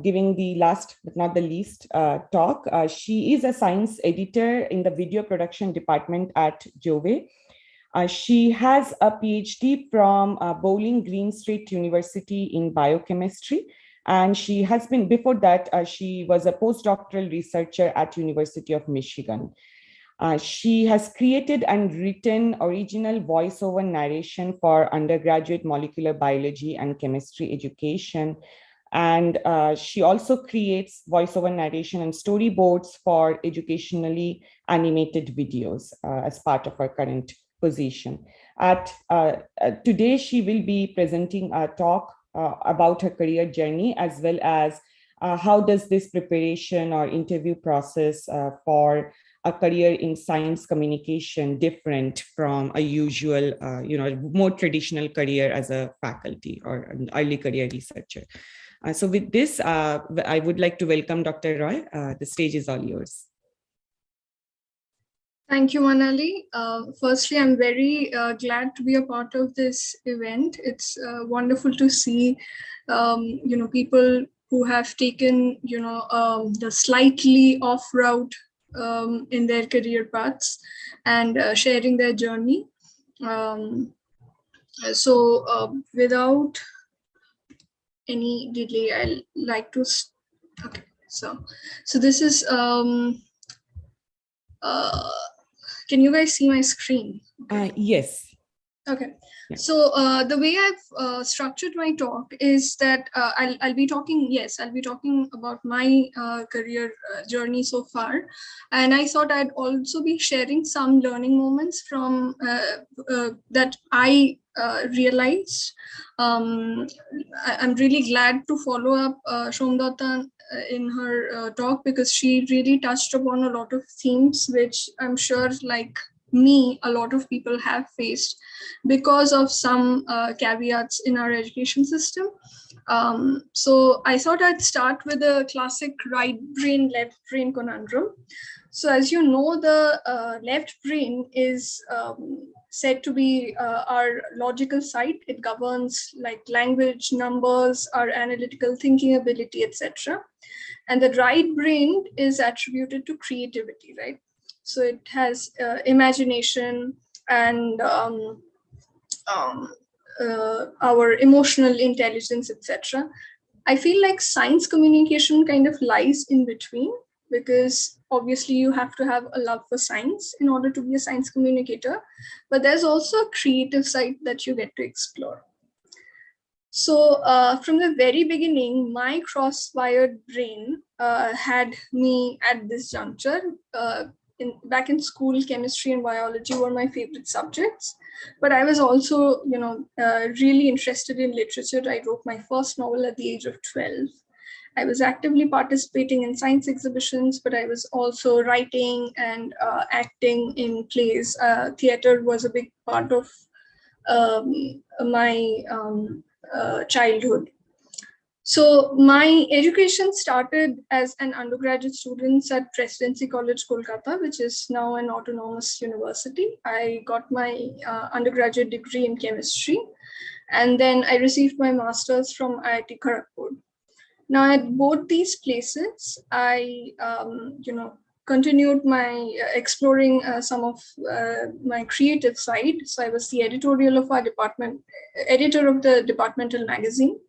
giving the last but not the least talk. She is a science editor in the video production department at Jove. She has a PhD from Bowling Green State University in biochemistry. And she has been, before that, she was a postdoctoral researcher at University of Michigan. She has created and written original voiceover narration for undergraduate molecular biology and chemistry education. And she also creates voiceover narration and storyboards for educationally animated videos as part of her current position. Today, she will be presenting a talk about her career journey, as well as how does this preparation or interview process for a career in science communication different from a usual, more traditional career as a faculty or an early career researcher. So with this, I would like to welcome Dr. Roy. The stage is all yours. Thank you, Manali. Firstly, I'm very glad to be a part of this event. It's wonderful to see, people who have taken, the slightly off route in their career paths and sharing their journey. Without any delay, I'd like to. Okay, so this is. Can you guys see my screen? Yes. Okay. Yeah. So the way I've structured my talk is that I'll be talking about my career journey so far. And I thought I'd also be sharing some learning moments from that I realized. I'm really glad to follow up Shondatta in her talk, because she really touched upon a lot of themes which I'm sure, like me, a lot of people have faced because of some caveats in our education system. So I thought I'd start with a classic right brain, left brain conundrum. So as you know, the left brain is said to be our logical side. It governs like language, numbers, our analytical thinking ability, etc. And the right brain is attributed to creativity, right? So it has imagination and our emotional intelligence, etc. I feel like science communication kind of lies in between, because obviously you have to have a love for science in order to be a science communicator, but there's also a creative side that you get to explore. So from the very beginning, my cross-wired brain had me at this juncture. Back in school, chemistry and biology were my favorite subjects, but I was also, really interested in literature. I wrote my first novel at the age of 12. I was actively participating in science exhibitions, but I was also writing and acting in plays. Theater was a big part of my childhood. So my education started as an undergraduate student at Presidency College, Kolkata, which is now an autonomous university. I got my undergraduate degree in chemistry, and then I received my master's from IIT Kharagpur. Now, at both these places, I, continued my exploring some of my creative side. So I was the editorial of our department, editor of the departmental magazine.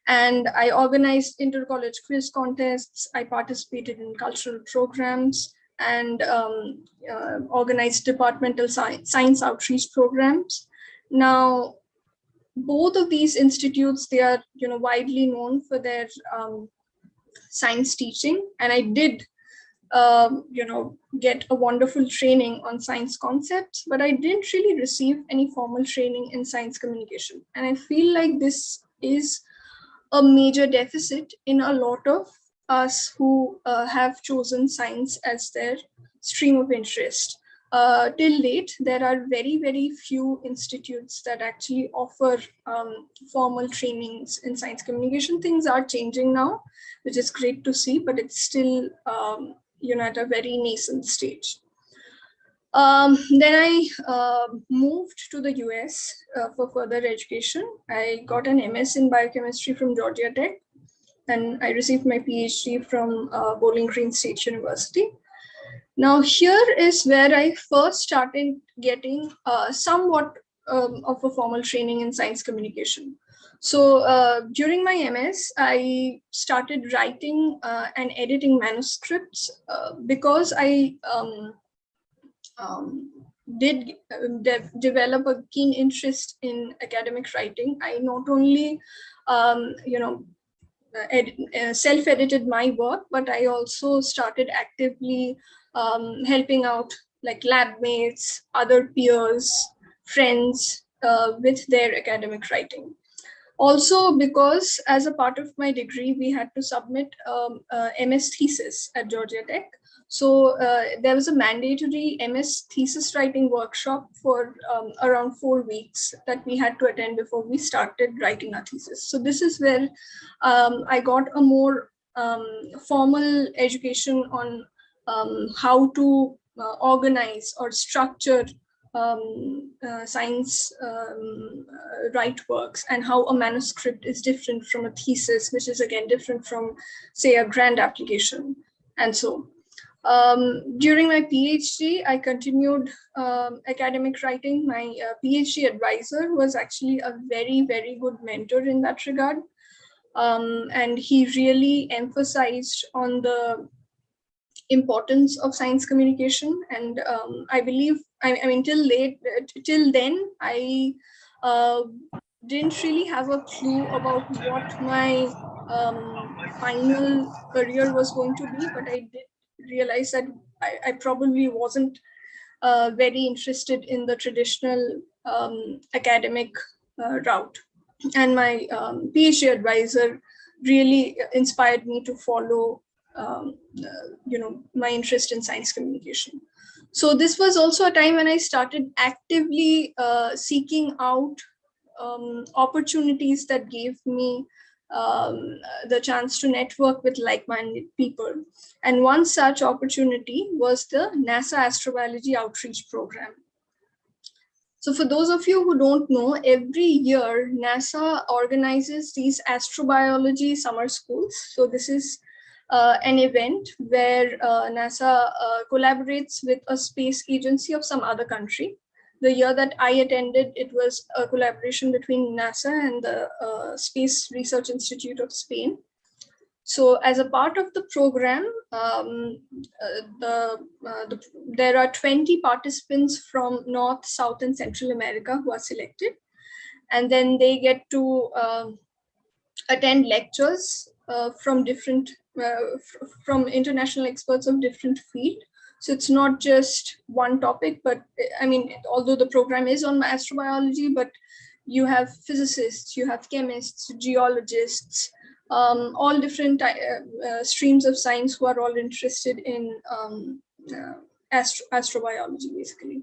And I organized inter-college quiz contests. I participated in cultural programs and organized departmental science outreach programs. Now, both of these institutes, they are widely known for their science teaching, and I did get a wonderful training on science concepts, but I didn't really receive any formal training in science communication. And I feel like this is a major deficit in a lot of us who have chosen science as their stream of interest. Till date, there are very, very few institutes that actually offer formal trainings in science communication. Things are changing now, which is great to see, but it's still at a very nascent stage. Then I moved to the US for further education. I got an MS in biochemistry from Georgia Tech, and I received my PhD from Bowling Green State University. Now, here is where I first started getting somewhat of a formal training in science communication. So during my MS, I started writing and editing manuscripts because I did develop a keen interest in academic writing. I not only, self-edited my work, but I also started actively helping out like lab mates, other peers, friends with their academic writing. Also, because as a part of my degree, we had to submit MS thesis at Georgia Tech. So there was a mandatory MS thesis writing workshop for around 4 weeks that we had to attend before we started writing our thesis. So this is where I got a more formal education on how to organize or structure science write works, and how a manuscript is different from a thesis, which is again different from, say, a grant application. And so during my PhD, I continued academic writing. My PhD advisor was actually a very, very good mentor in that regard. And he really emphasized on the importance of science communication. And I believe, I mean, till then, I didn't really have a clue about what my final career was going to be, but I did realize that I probably wasn't very interested in the traditional academic route. And my PhD advisor really inspired me to follow my interest in science communication. So this was also a time when I started actively seeking out opportunities that gave me the chance to network with like-minded people. And one such opportunity was the NASA Astrobiology Outreach Program. So for those of you who don't know, every year NASA organizes these astrobiology summer schools. So this is an event where NASA collaborates with a space agency of some other country. The year that I attended, it was a collaboration between NASA and the Space Research Institute of Spain. So as a part of the program, there are 20 participants from North, South, and Central America who are selected. And then they get to attend lectures from international experts of different fields. So it's not just one topic, but I mean, although the program is on astrobiology, but you have physicists, you have chemists, geologists, all different streams of science who are all interested in astrobiology, basically.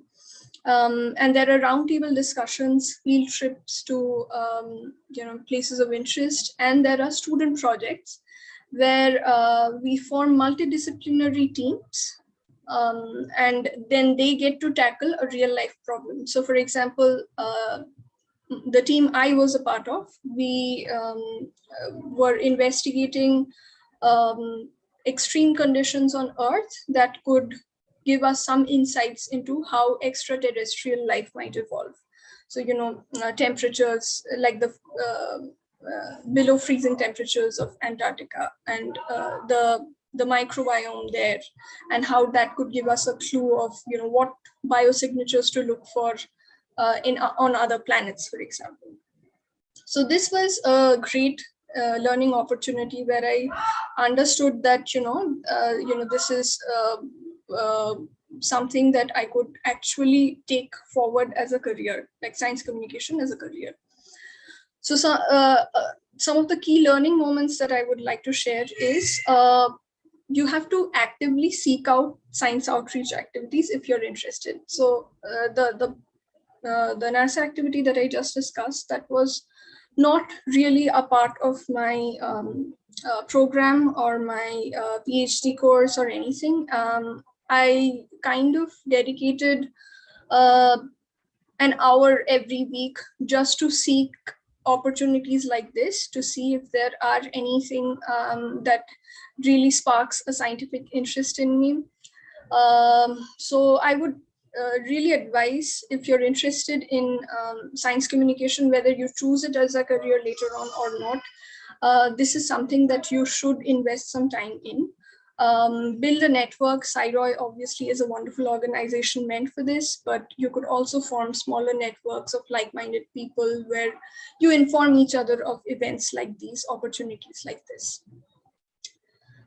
And there are roundtable discussions, field trips to places of interest, and there are student projects where we form multidisciplinary teams, and then they get to tackle a real life problem. So for example, the team I was a part of, we were investigating extreme conditions on Earth that could give us some insights into how extraterrestrial life might evolve. So, temperatures like the below freezing temperatures of Antarctica and the microbiome there, and how that could give us a clue of what biosignatures to look for on other planets, for example. So this was a great learning opportunity where I understood that this is something that I could actually take forward as a career, like science communication as a career. So some of the key learning moments that I would like to share is you have to actively seek out science outreach activities if you're interested. So the NASA activity that I just discussed, that was not really a part of my program or my PhD course or anything. I kind of dedicated an hour every week just to seek opportunities like this, to see if there are anything that really sparks a scientific interest in me. So I would really advise, if you're interested in science communication, whether you choose it as a career later on or not, this is something that you should invest some time in. Build a network. Sci-ROI obviously is a wonderful organization meant for this, but you could also form smaller networks of like-minded people where you inform each other of events like these, opportunities like this.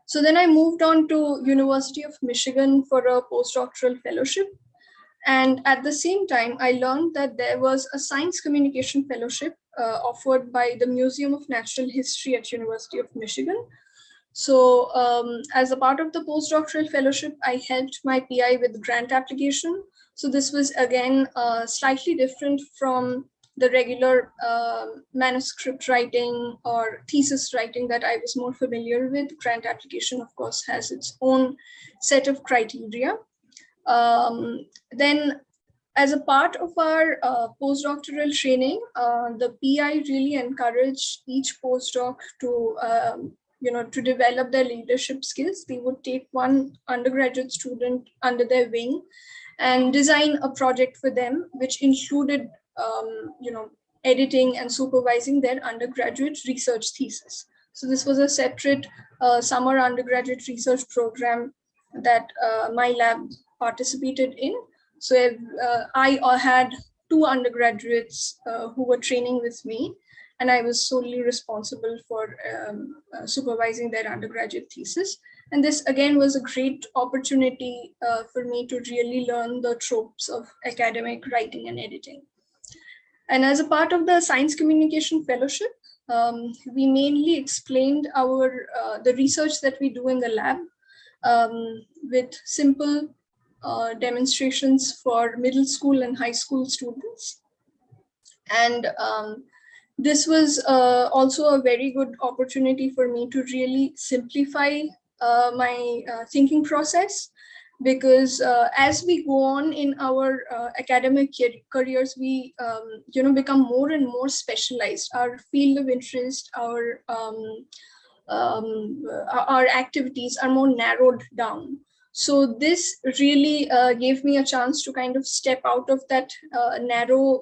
So then I moved on to University of Michigan for a postdoctoral fellowship. And at the same time, I learned that there was a science communication fellowship offered by the Museum of Natural History at University of Michigan. So as a part of the postdoctoral fellowship, I helped my PI with grant application. So this was again slightly different from the regular manuscript writing or thesis writing that I was more familiar with. Grant application, of course, has its own set of criteria. Then as a part of our postdoctoral training, the PI really encouraged each postdoc to to develop their leadership skills. They would take one undergraduate student under their wing and design a project for them, which included, editing and supervising their undergraduate research thesis. So this was a separate summer undergraduate research program that my lab participated in. So I had 2 undergraduates who were training with me, and I was solely responsible for supervising their undergraduate thesis. And this again was a great opportunity for me to really learn the tropes of academic writing and editing. And as a part of the Science Communication Fellowship, we mainly explained the research that we do in the lab with simple demonstrations for middle school and high school students. And this was also a very good opportunity for me to really simplify my thinking process, because as we go on in our academic careers, we become more and more specialized. Our field of interest, our activities are more narrowed down. So this really gave me a chance to kind of step out of that narrow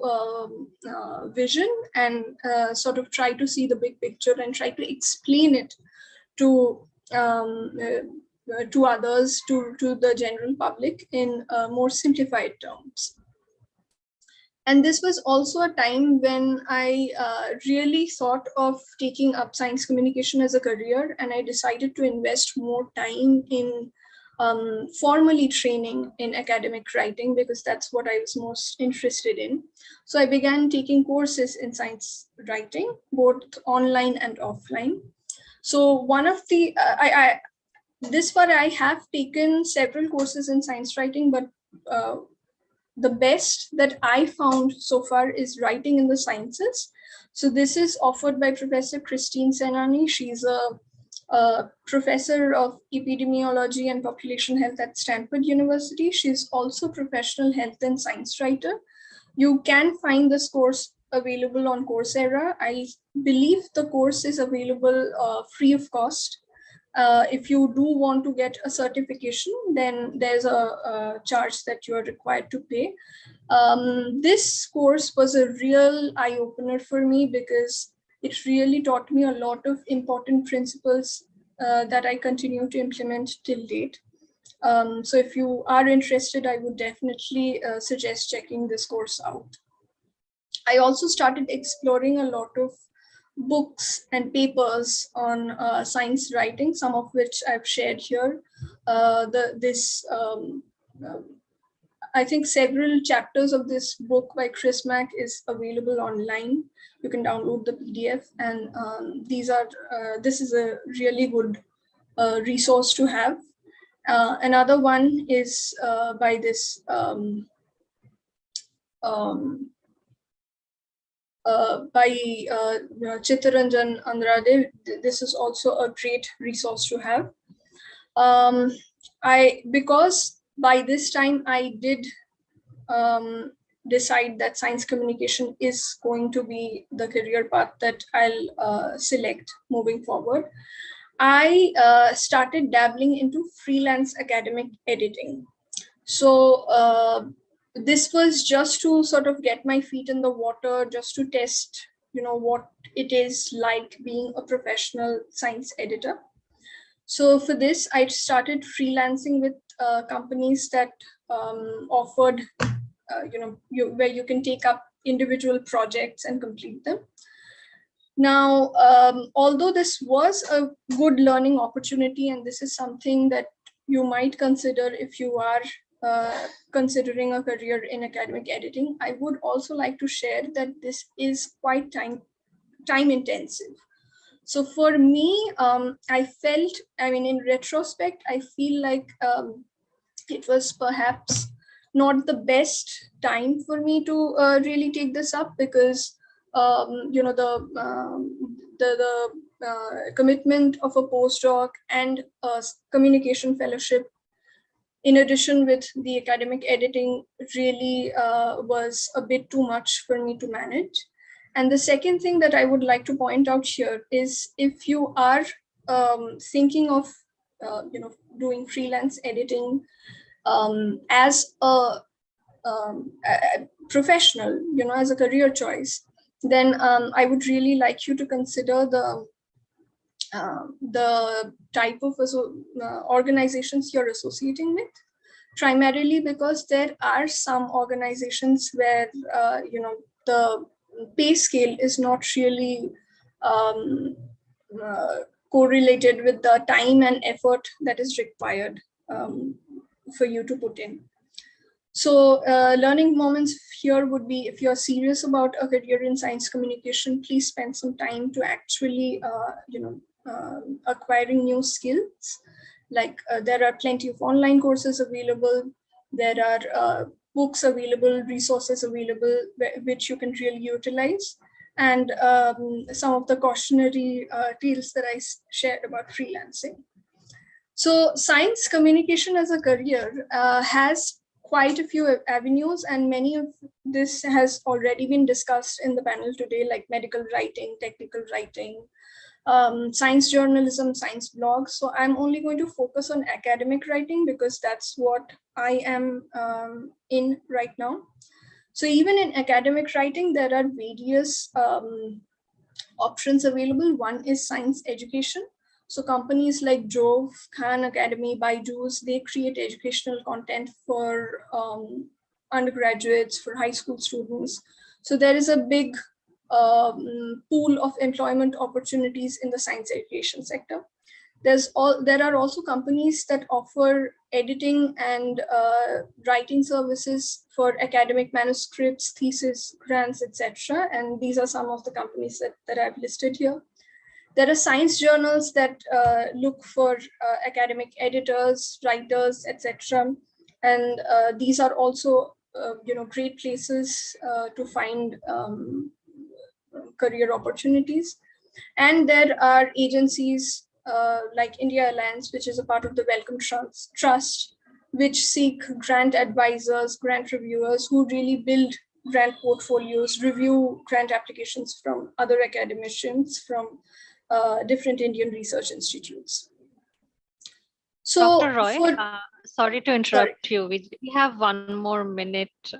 vision and sort of try to see the big picture and try to explain it to others, to the general public in more simplified terms. And this was also a time when I really thought of taking up science communication as a career, and I decided to invest more time in formally training in academic writing, because that's what I was most interested in. So I began taking courses in science writing, both online and offline. So one of the, this far I have taken several courses in science writing, but the best that I found so far is writing in the sciences. So this is offered by Professor Christine Senani. She's a professor of epidemiology and population health at Stanford University. She's also a professional health and science writer. You can find this course available on Coursera. I believe the course is available free of cost. If you do want to get a certification, then there's a charge that you are required to pay. This course was a real eye-opener for me because it really taught me a lot of important principles that I continue to implement till date. So if you are interested, I would definitely suggest checking this course out. I also started exploring a lot of books and papers on science writing, some of which I've shared here. I think several chapters of this book by Chris Mack is available online. You can download the PDF, and this is a really good resource to have. Another one is by this Chittaranjan Andrade. This is also a great resource to have. Because by this time I did decide that science communication is going to be the career path that I'll select moving forward. I started dabbling into freelance academic editing. So this was just to sort of get my feet in the water, just to test, what it is like being a professional science editor. So for this, I started freelancing with companies that offered, where you can take up individual projects and complete them. Now, although this was a good learning opportunity, and this is something that you might consider if you are considering a career in academic editing, I would also like to share that this is quite time intensive. So for me, I felt, in retrospect, I feel like it was perhaps not the best time for me to really take this up, because the commitment of a postdoc and a communication fellowship, in addition with the academic editing, really was a bit too much for me to manage. And the second thing that I would like to point out here is, if you are thinking of doing freelance editing as a professional, as a career choice, then I would really like you to consider the type of organizations you're associating with, primarily because there are some organizations where the pay scale is not really correlated with the time and effort that is required for you to put in. So learning moments here would be, if you're serious about a career in science communication, please spend some time to actually acquiring new skills. Like there are plenty of online courses available. There are books available, resources available, which you can really utilize. And some of the cautionary tales that I shared about freelancing. So science communication as a career has quite a few avenues, and many of this has already been discussed in the panel today, like medical writing, technical writing, science journalism, science blogs. So I'm only going to focus on academic writing because that's what I am in right now. So even in academic writing, there are various options available. One is science education. So companies like Jove, Khan Academy, Byju's, they create educational content for undergraduates, for high school students. So there is a big pool of employment opportunities in the science education sector. There are also companies that offer editing and writing services for academic manuscripts, thesis, grants, etc. And these are some of the companies that I've listed here. There are science journals that look for academic editors, writers, etc. And these are also great places to find career opportunities. And there are agencies like India Alliance, which is a part of the Wellcome Trust, which seek grant advisors, grant reviewers who really build grant portfolios, review grant applications from other academicians from different Indian research institutes. So, Dr. Roy, sorry to interrupt you. We have 1 more minute for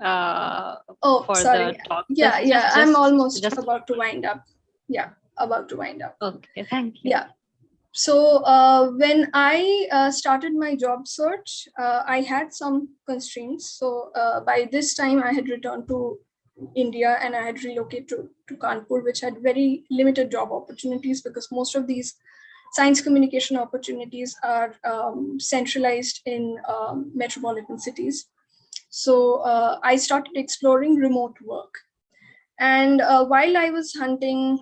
sorry. the talk. Yeah, I'm almost about to wind up. Yeah, about to wind up. Okay, thank you. Yeah. So when I started my job search, I had some constraints. So by this time, I had returned to India and I had relocated to Kanpur, which had very limited job opportunities because most of these science communication opportunities are centralized in metropolitan cities. So I started exploring remote work. And while I was hunting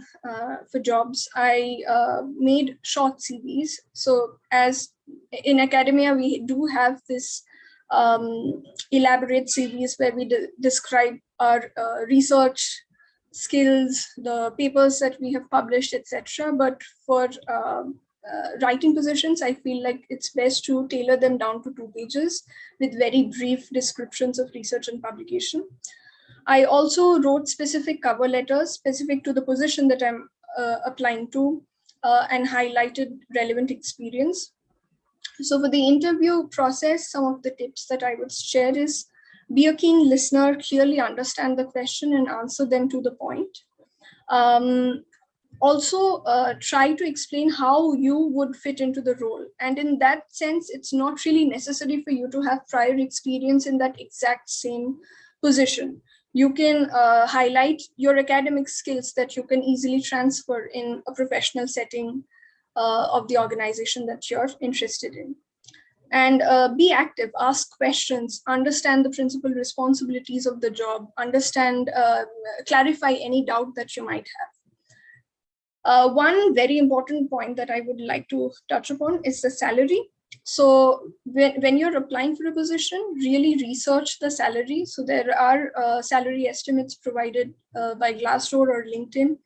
for jobs, I made short CVs. So as in academia, we do have this elaborate CVs where we describe our research skills, the papers that we have published, etc. But for writing positions, I feel like it's best to tailor them down to 2 pages with very brief descriptions of research and publication. I also wrote specific cover letters specific to the position that I'm applying to and highlighted relevant experience. So for the interview process, some of the tips that I would share is be a keen listener, clearly understand the question and answer them to the point. Also, try to explain how you would fit into the role. And in that sense, it's not really necessary for you to have prior experience in that exact same position. You can highlight your academic skills that you can easily transfer in a professional setting of the organization that you're interested in. And be active, ask questions, understand the principal responsibilities of the job, clarify any doubt that you might have. One very important point that I would like to touch upon is the salary. So when you're applying for a position, really research the salary. So there are salary estimates provided by Glassdoor or LinkedIn.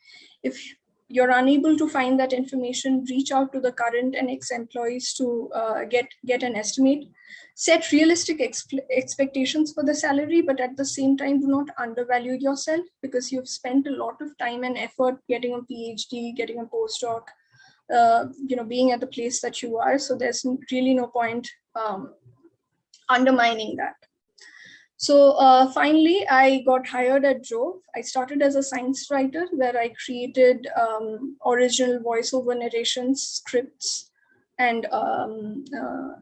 If you're unable to find that information, reach out to the current and ex-employees to get an estimate. Set realistic expectations for the salary, but at the same time, do not undervalue yourself because you've spent a lot of time and effort getting a PhD, getting a postdoc, being at the place that you are. So there's really no point undermining that. So finally, I got hired at Jove. I started as a science writer where I created original voiceover narrations, scripts, and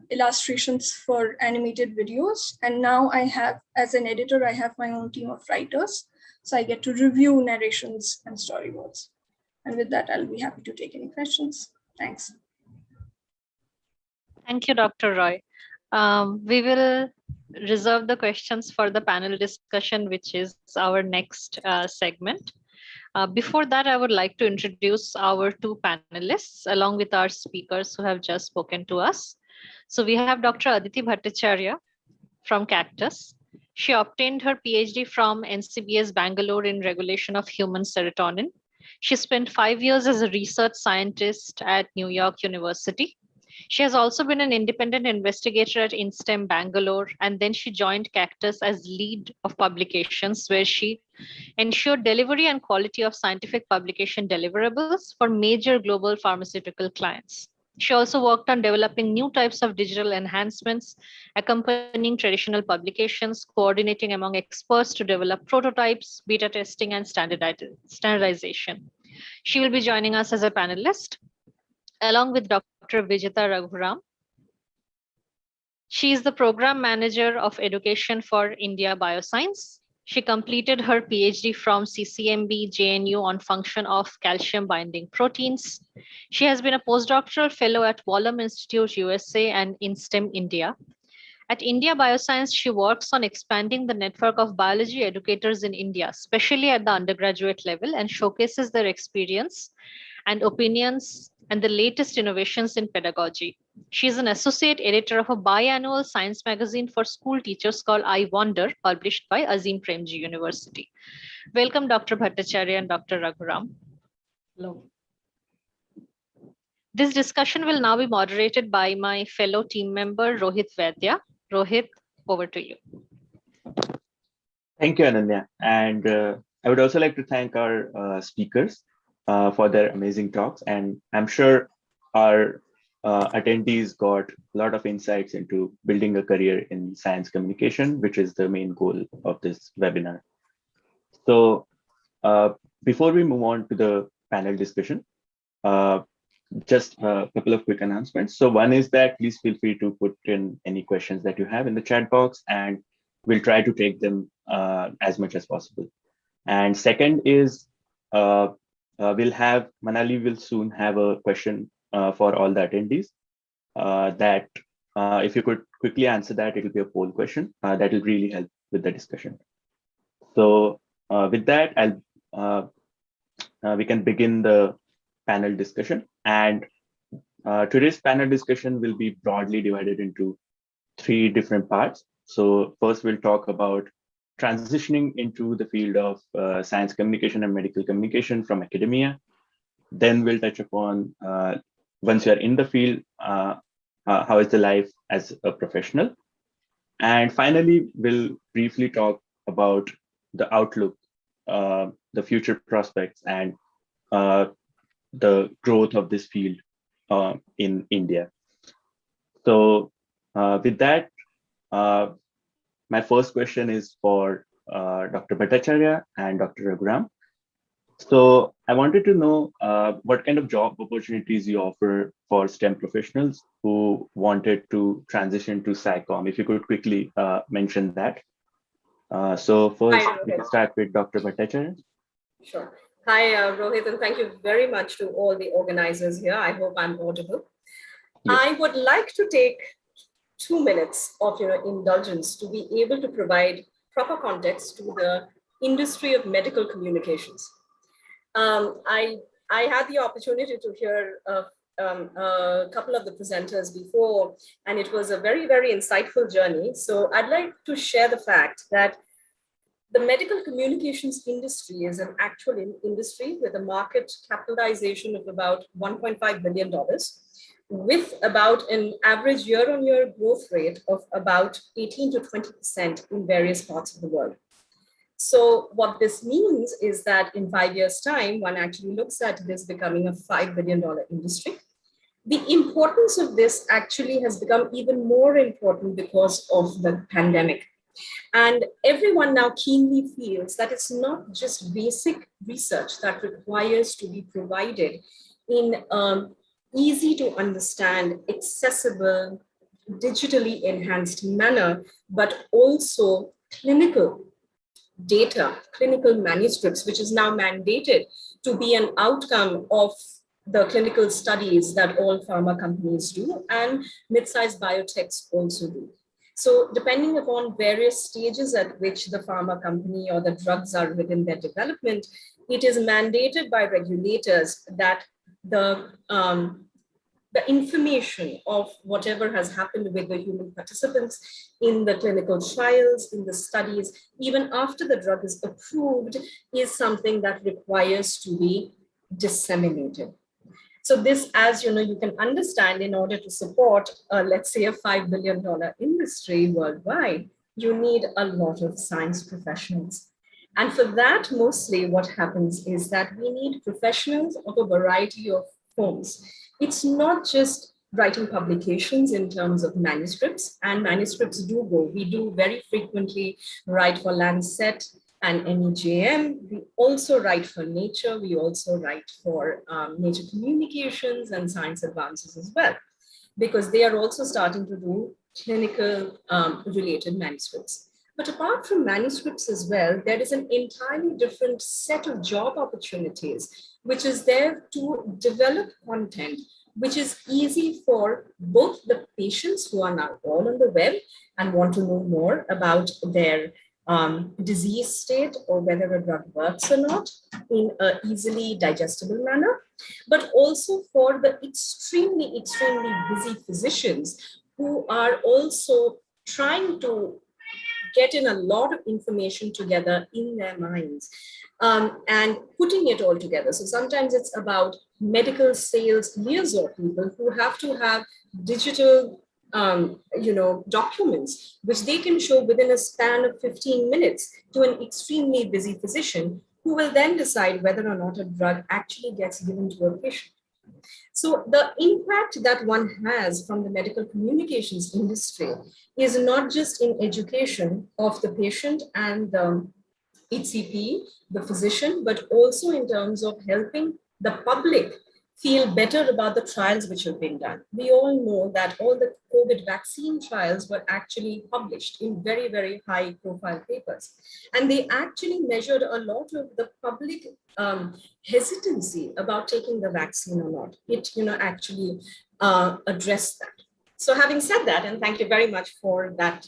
illustrations for animated videos. And now I have, as an editor, I have my own team of writers. So I get to review narrations and storyboards. And with that, I'll be happy to take any questions. Thanks. Thank you, Dr. Roy. We will reserve the questions for the panel discussion, which is our next segment. Before that, I would like to introduce our 2 panelists along with our speakers who have just spoken to us. So we have Dr. Aditi Bhattacharya from Cactus. She obtained her PhD from NCBS Bangalore in regulation of human serotonin. She spent 5 years as a research scientist at New York University. She has also been an independent investigator at INSTEM Bangalore, and then she joined Cactus as lead of publications, where she ensured delivery and quality of scientific publication deliverables for major global pharmaceutical clients. She also worked on developing new types of digital enhancements, accompanying traditional publications, coordinating among experts to develop prototypes, beta testing, and standardization. She will be joining us as a panelist, along with Dr. Vijita Raghuram. She is the program manager of education for India Bioscience. She completed her PhD from CCMB JNU on function of calcium binding proteins. She has been a postdoctoral fellow at Wallam Institute USA and INSTEM India. At India Bioscience, she works on expanding the network of biology educators in India, especially at the undergraduate level, and showcases their experience and opinions and the latest innovations in pedagogy. She is an associate editor of a biannual science magazine for school teachers called I Wonder, published by Azim Premji University. Welcome, Dr. Bhattacharya and Dr. Raghuram. Hello. This discussion will now be moderated by my fellow team member, Rohit Vaidya. Rohit, over to you. Thank you, Ananya. And I would also like to thank our speakers for their amazing talks. And I'm sure our attendees got a lot of insights into building a career in science communication, which is the main goal of this webinar. So before we move on to the panel discussion, just a couple of quick announcements. So one is that please feel free to put in any questions that you have in the chat box, and we'll try to take them as much as possible. And second is Manali will soon have a question for all the attendees that if you could quickly answer that, it'll be a poll question that will really help with the discussion. So with that, we can begin the panel discussion. And today's panel discussion will be broadly divided into 3 different parts. So first, we'll talk about transitioning into the field of science communication and medical communication from academia. Then we'll touch upon, once you're in the field, how is the life as a professional? And finally, we'll briefly talk about the outlook, the future prospects, and the growth of this field in India. So with that, my first question is for Dr. Bhattacharya and Dr. Raghuram. So I wanted to know what kind of job opportunities you offer for STEM professionals who wanted to transition to Sci-Com. If you could quickly mention that. So first, we can start with Dr. Bhattacharya. Sure. Hi, Rohit, and thank you very much to all the organizers here. I hope I'm audible. Yes. I would like to take 2 minutes of your indulgence to be able to provide proper context to the industry of medical communications. I had the opportunity to hear a couple of the presenters before, and it was a very, very insightful journey. So I'd like to share the fact that the medical communications industry is an actual industry with a market capitalization of about $1.5 billion, with about an average year-on-year growth rate of about 18 to 20% in various parts of the world. So what this means is that in 5 years' time, one actually looks at this becoming a $5 billion industry. The importance of this actually has become even more important because of the pandemic. And everyone now keenly feels that it's not just basic research that requires to be provided in easy to understand, accessible, digitally enhanced manner, but also clinical data, clinical manuscripts, which is now mandated to be an outcome of the clinical studies that all pharma companies do and mid-sized biotechs also do. So depending upon various stages at which the pharma company or the drugs are within their development, it is mandated by regulators that the information of whatever has happened with the human participants in the clinical trials, in the studies, even after the drug is approved, is something that requires to be disseminated. So this, as you know, you can understand, in order to support, let's say, a $5 billion industry worldwide, you need a lot of science professionals. And for that, mostly what happens is that we need professionals of a variety of forms. It's not just writing publications in terms of manuscripts, and manuscripts do go. We do very frequently write for Lancet and NEJM. We also write for Nature. We also write for Nature Communications and Science Advances as well, because they are also starting to do clinical related manuscripts. But apart from manuscripts as well, there is an entirely different set of job opportunities, which is there to develop content, which is easy for both the patients who are now all on the web and want to know more about their disease state or whether a drug works or not in an easily digestible manner, but also for the extremely, extremely busy physicians who are also trying to get in a lot of information together in their minds and putting it all together. So sometimes it's about medical sales liaison people who have to have digital documents, which they can show within a span of 15 minutes to an extremely busy physician, who will then decide whether or not a drug actually gets given to a patient. So the impact that one has from the medical communications industry is not just in education of the patient and the HCP, the physician, but also in terms of helping the public feel better about the trials which have been done. We all know that all the COVID vaccine trials were actually published in very, very high profile papers. And they actually measured a lot of the public hesitancy about taking the vaccine or not. It actually addressed that. So having said that, and thank you very much for that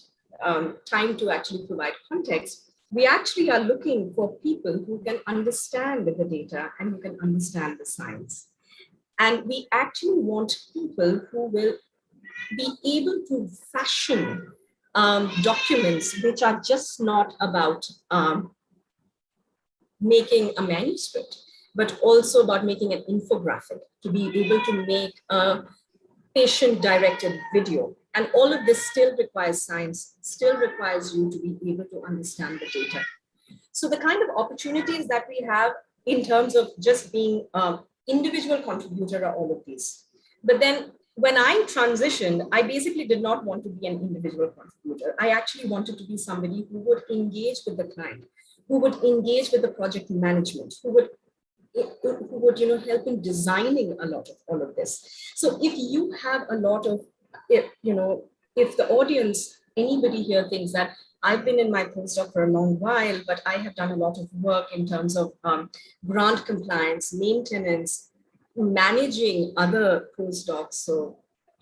time to actually provide context, we actually are looking for people who can understand the data and who can understand the science. And we actually want people who will be able to fashion documents which are just not about making a manuscript, but also about making an infographic, to be able to make a patient-directed video. And all of this still requires science, still requires you to be able to understand the data. So the kind of opportunities that we have in terms of just being individual contributor are all of these. But then when I transitioned, I basically did not want to be an individual contributor. I actually wanted to be somebody who would engage with the client, who would engage with the project management, who would help in designing a lot of all of this. So if you have a lot of, if the audience, anybody here thinks that I've been in my postdoc for a long while, but I have done a lot of work in terms of grant compliance, maintenance, managing other postdocs, so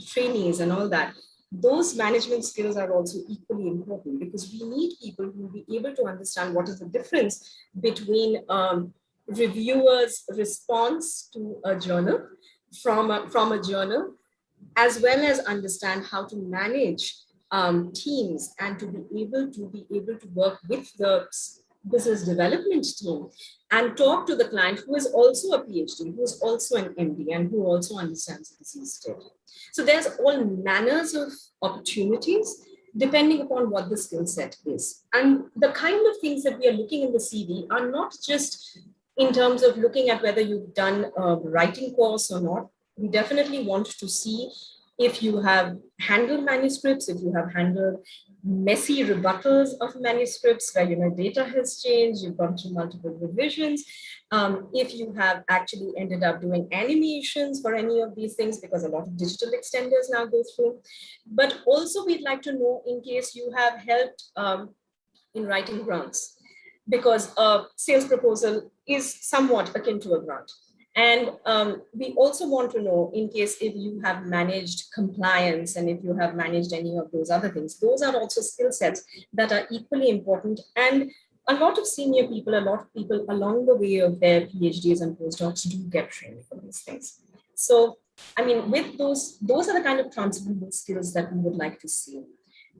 trainees and all that. Those management skills are also equally important, because we need people who will be able to understand what is the difference between reviewers' response to a journal from a journal, as well as understand how to manage teams and to be able to work with the business development team and talk to the client who is also a PhD, who is also an MD, and who also understands the disease state. So there's all manners of opportunities depending upon what the skill set is. And the kind of things that we are looking in the CV are not just in terms of looking at whether you've done a writing course or not. We definitely want to see if you have handled manuscripts, if you have handled messy rebuttals of manuscripts where data has changed, you've gone through multiple revisions, if you have actually ended up doing animations for any of these things, because a lot of digital extenders now go through. But also we'd like to know in case you have helped in writing grants, because a sales proposal is somewhat akin to a grant. And we also want to know in case if you have managed compliance and if you have managed any of those other things. Those are also skill sets that are equally important. And a lot of senior people, a lot of people along the way of their PhDs and postdocs do get trained for these things. So, I mean, with those are the kind of transferable skills that we would like to see.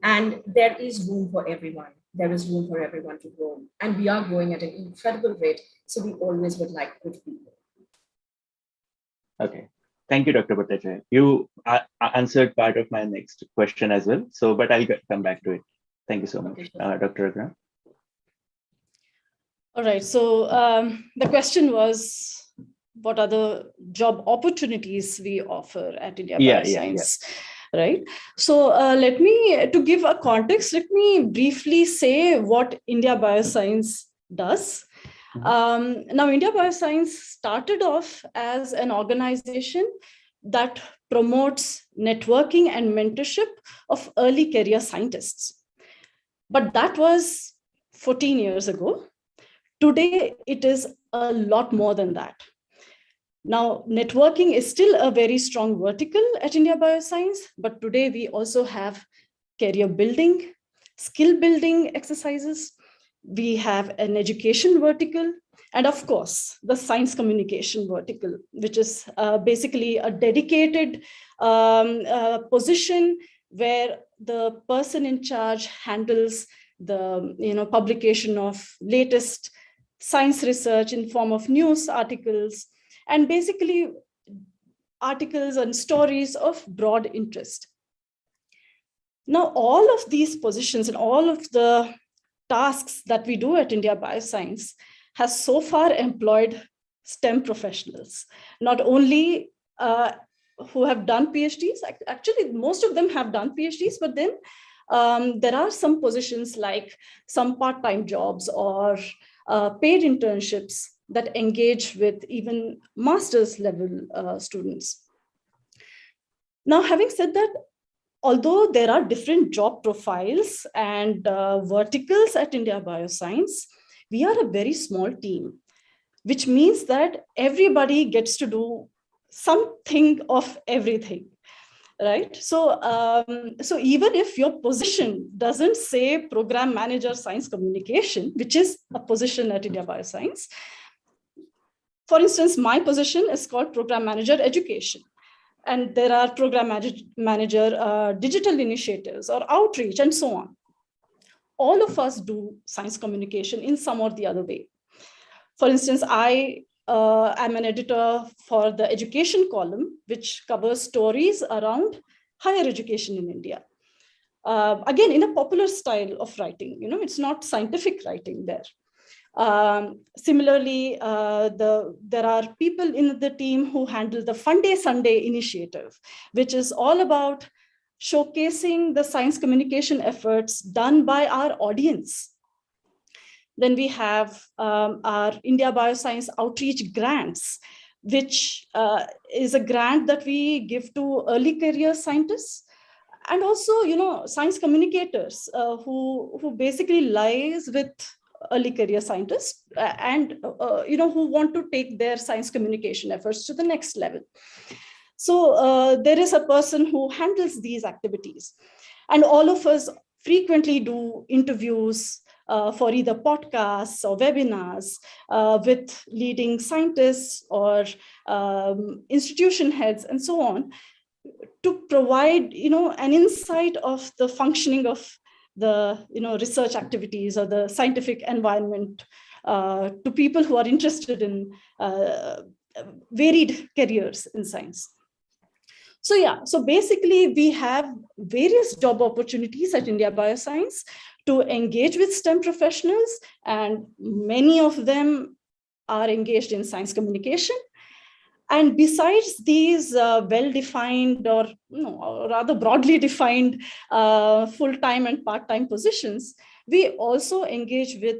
And there is room for everyone. There is room for everyone to grow. And we are growing at an incredible rate. So we always would like good people. Okay, thank you, Dr. Bhattacharya. You answered part of my next question as well. So, but I'll come back to it. Thank you so much, Dr. Agra. All right, so the question was, what are the job opportunities we offer at India Bioscience? Right. So to give a context, let me briefly say what India Bioscience does. Now, India Bioscience started off as an organization that promotes networking and mentorship of early career scientists. But that was 14 years ago. Today, it is a lot more than that. Now, networking is still a very strong vertical at India Bioscience, but today we also have career building, skill building exercises. We have an education vertical, and of course, the science communication vertical, which is basically a dedicated position where the person in charge handles the publication of latest science research in form of news articles, and basically articles and stories of broad interest. Now, all of these positions and all of the tasks that we do at India Bioscience has so far employed STEM professionals, not only who have done PhDs. Actually, most of them have done PhDs, but then there are some positions like some part-time jobs or paid internships that engage with even master's level students. Now, having said that, although there are different job profiles and verticals at India Bioscience, we are a very small team, which means that everybody gets to do something of everything, right? So, so even if your position doesn't say program manager science communication, which is a position at India Bioscience, for instance, my position is called program manager education. And there are program manager digital initiatives or outreach and so on. All of us do science communication in some or the other way. For instance, I am an editor for the education column, which covers stories around higher education in India. Again, in a popular style of writing, it's not scientific writing there. Similarly, there are people in the team who handle the Fun Day Sunday initiative, which is all about showcasing the science communication efforts done by our audience. Then we have our India Bioscience Outreach Grants, which is a grant that we give to early career scientists. And also, science communicators who basically liaise with early career scientists and who want to take their science communication efforts to the next level. So there is a person who handles these activities, and all of us frequently do interviews for either podcasts or webinars with leading scientists or institution heads and so on, to provide an insight of the functioning of the research activities or the scientific environment to people who are interested in varied careers in science. So yeah, so basically we have various job opportunities at India Bioscience to engage with STEM professionals, and many of them are engaged in science communication. And besides these well-defined or rather broadly defined full-time and part-time positions, we also engage with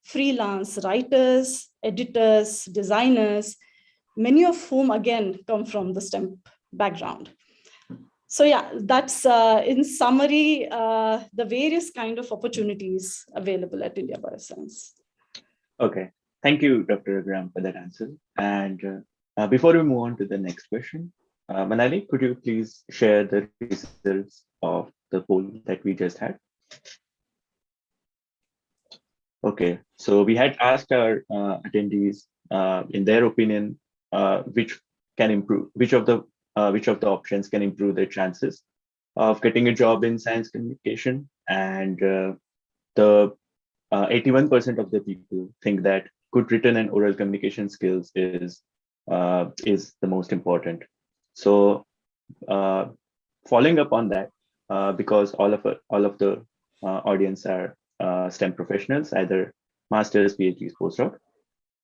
freelance writers, editors, designers, many of whom again come from the STEM background. So yeah, that's in summary, the various kind of opportunities available at India Bioscience. Okay, thank you, Dr. Raghuraman, for that answer. And before we move on to the next question, Manali, could you please share the results of the poll that we just had? Okay, so we had asked our attendees, in their opinion, which of the options can improve their chances of getting a job in science communication, and the 81% of the people think that good written and oral communication skills is the most important. So following up on that, because all of the audience are STEM professionals, either masters, PhDs, postdoc.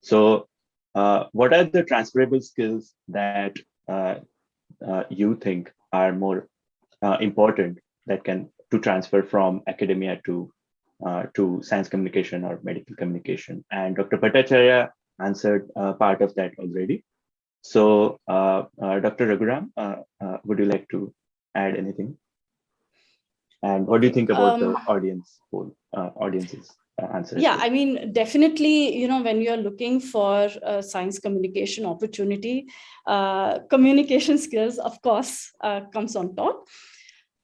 So what are the transferable skills that you think are more important that to transfer from academia to science communication or medical communication? And Dr. Bhattacharya answered part of that already. So Dr. Raghuraman, would you like to add anything? And what do you think about the audience's answer? Yeah, I mean, definitely, when you're looking for a science communication opportunity, communication skills, of course, comes on top.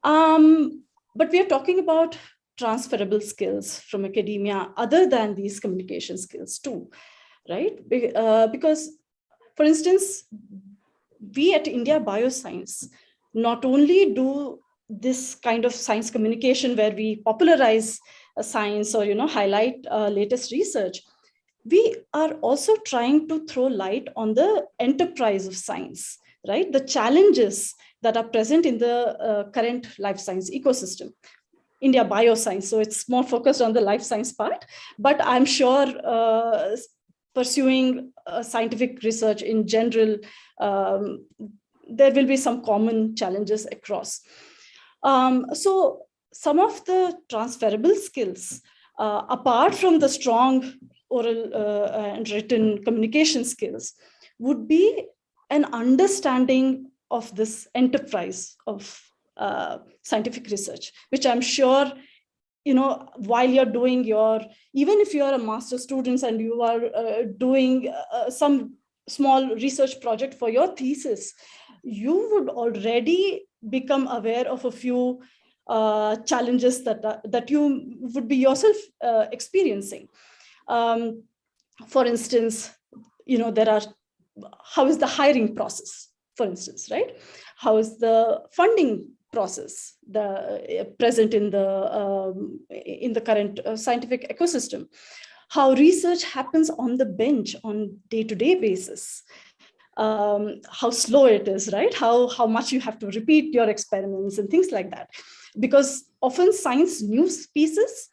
But we are talking about transferable skills from academia other than these communication skills too, right? Because, for instance, we at India Bioscience not only do this kind of science communication where we popularize science or highlight latest research, we are also trying to throw light on the enterprise of science, right? The challenges that are present in the current life science ecosystem. India Bioscience, so it's more focused on the life science part, but I'm sure pursuing scientific research in general, there will be some common challenges across. So some of the transferable skills, apart from the strong oral and written communication skills, would be an understanding of this enterprise of scientific research, which I'm sure, while you're doing even if you're a master's student and you are doing some small research project for your thesis, you would already become aware of a few challenges that you would be yourself experiencing. For instance, how is the hiring process, for instance, right? How is the funding process present in the current scientific ecosystem? How research happens on the bench on day-to-day basis? How slow it is, right? How much you have to repeat your experiments and things like that. Because often science news pieces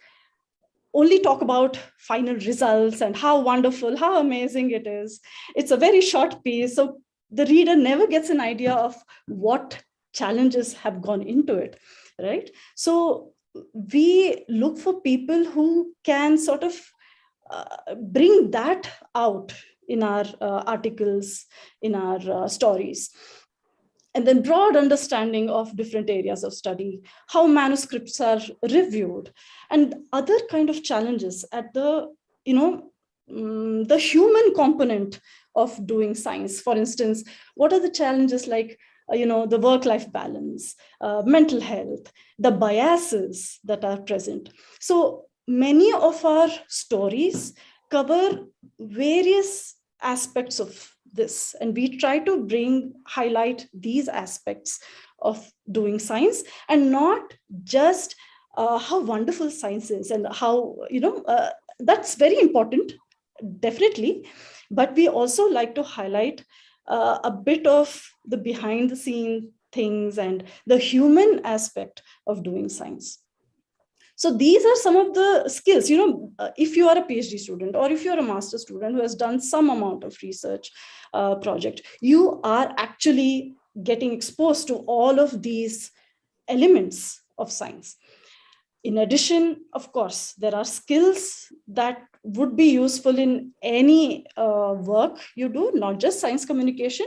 only talk about final results and how wonderful, how amazing it is. It's a very short piece, so the reader never gets an idea of what challenges have gone into it, right? So we look for people who can sort of bring that out in our articles, in our stories. And then broad understanding of different areas of study, how manuscripts are reviewed, and other kind of challenges at the human component of doing science. For instance, what are the challenges like the work-life balance, mental health, the biases that are present. So many of our stories cover various aspects of this, and we try to highlight these aspects of doing science, and not just how wonderful science is and how, that's very important, definitely, but we also like to highlight a bit of the behind the scene things and the human aspect of doing science. So these are some of the skills, if you are a PhD student or if you're a master's student who has done some amount of research project, you are actually getting exposed to all of these elements of science. In addition, of course, there are skills that would be useful in any work you do, not just science communication.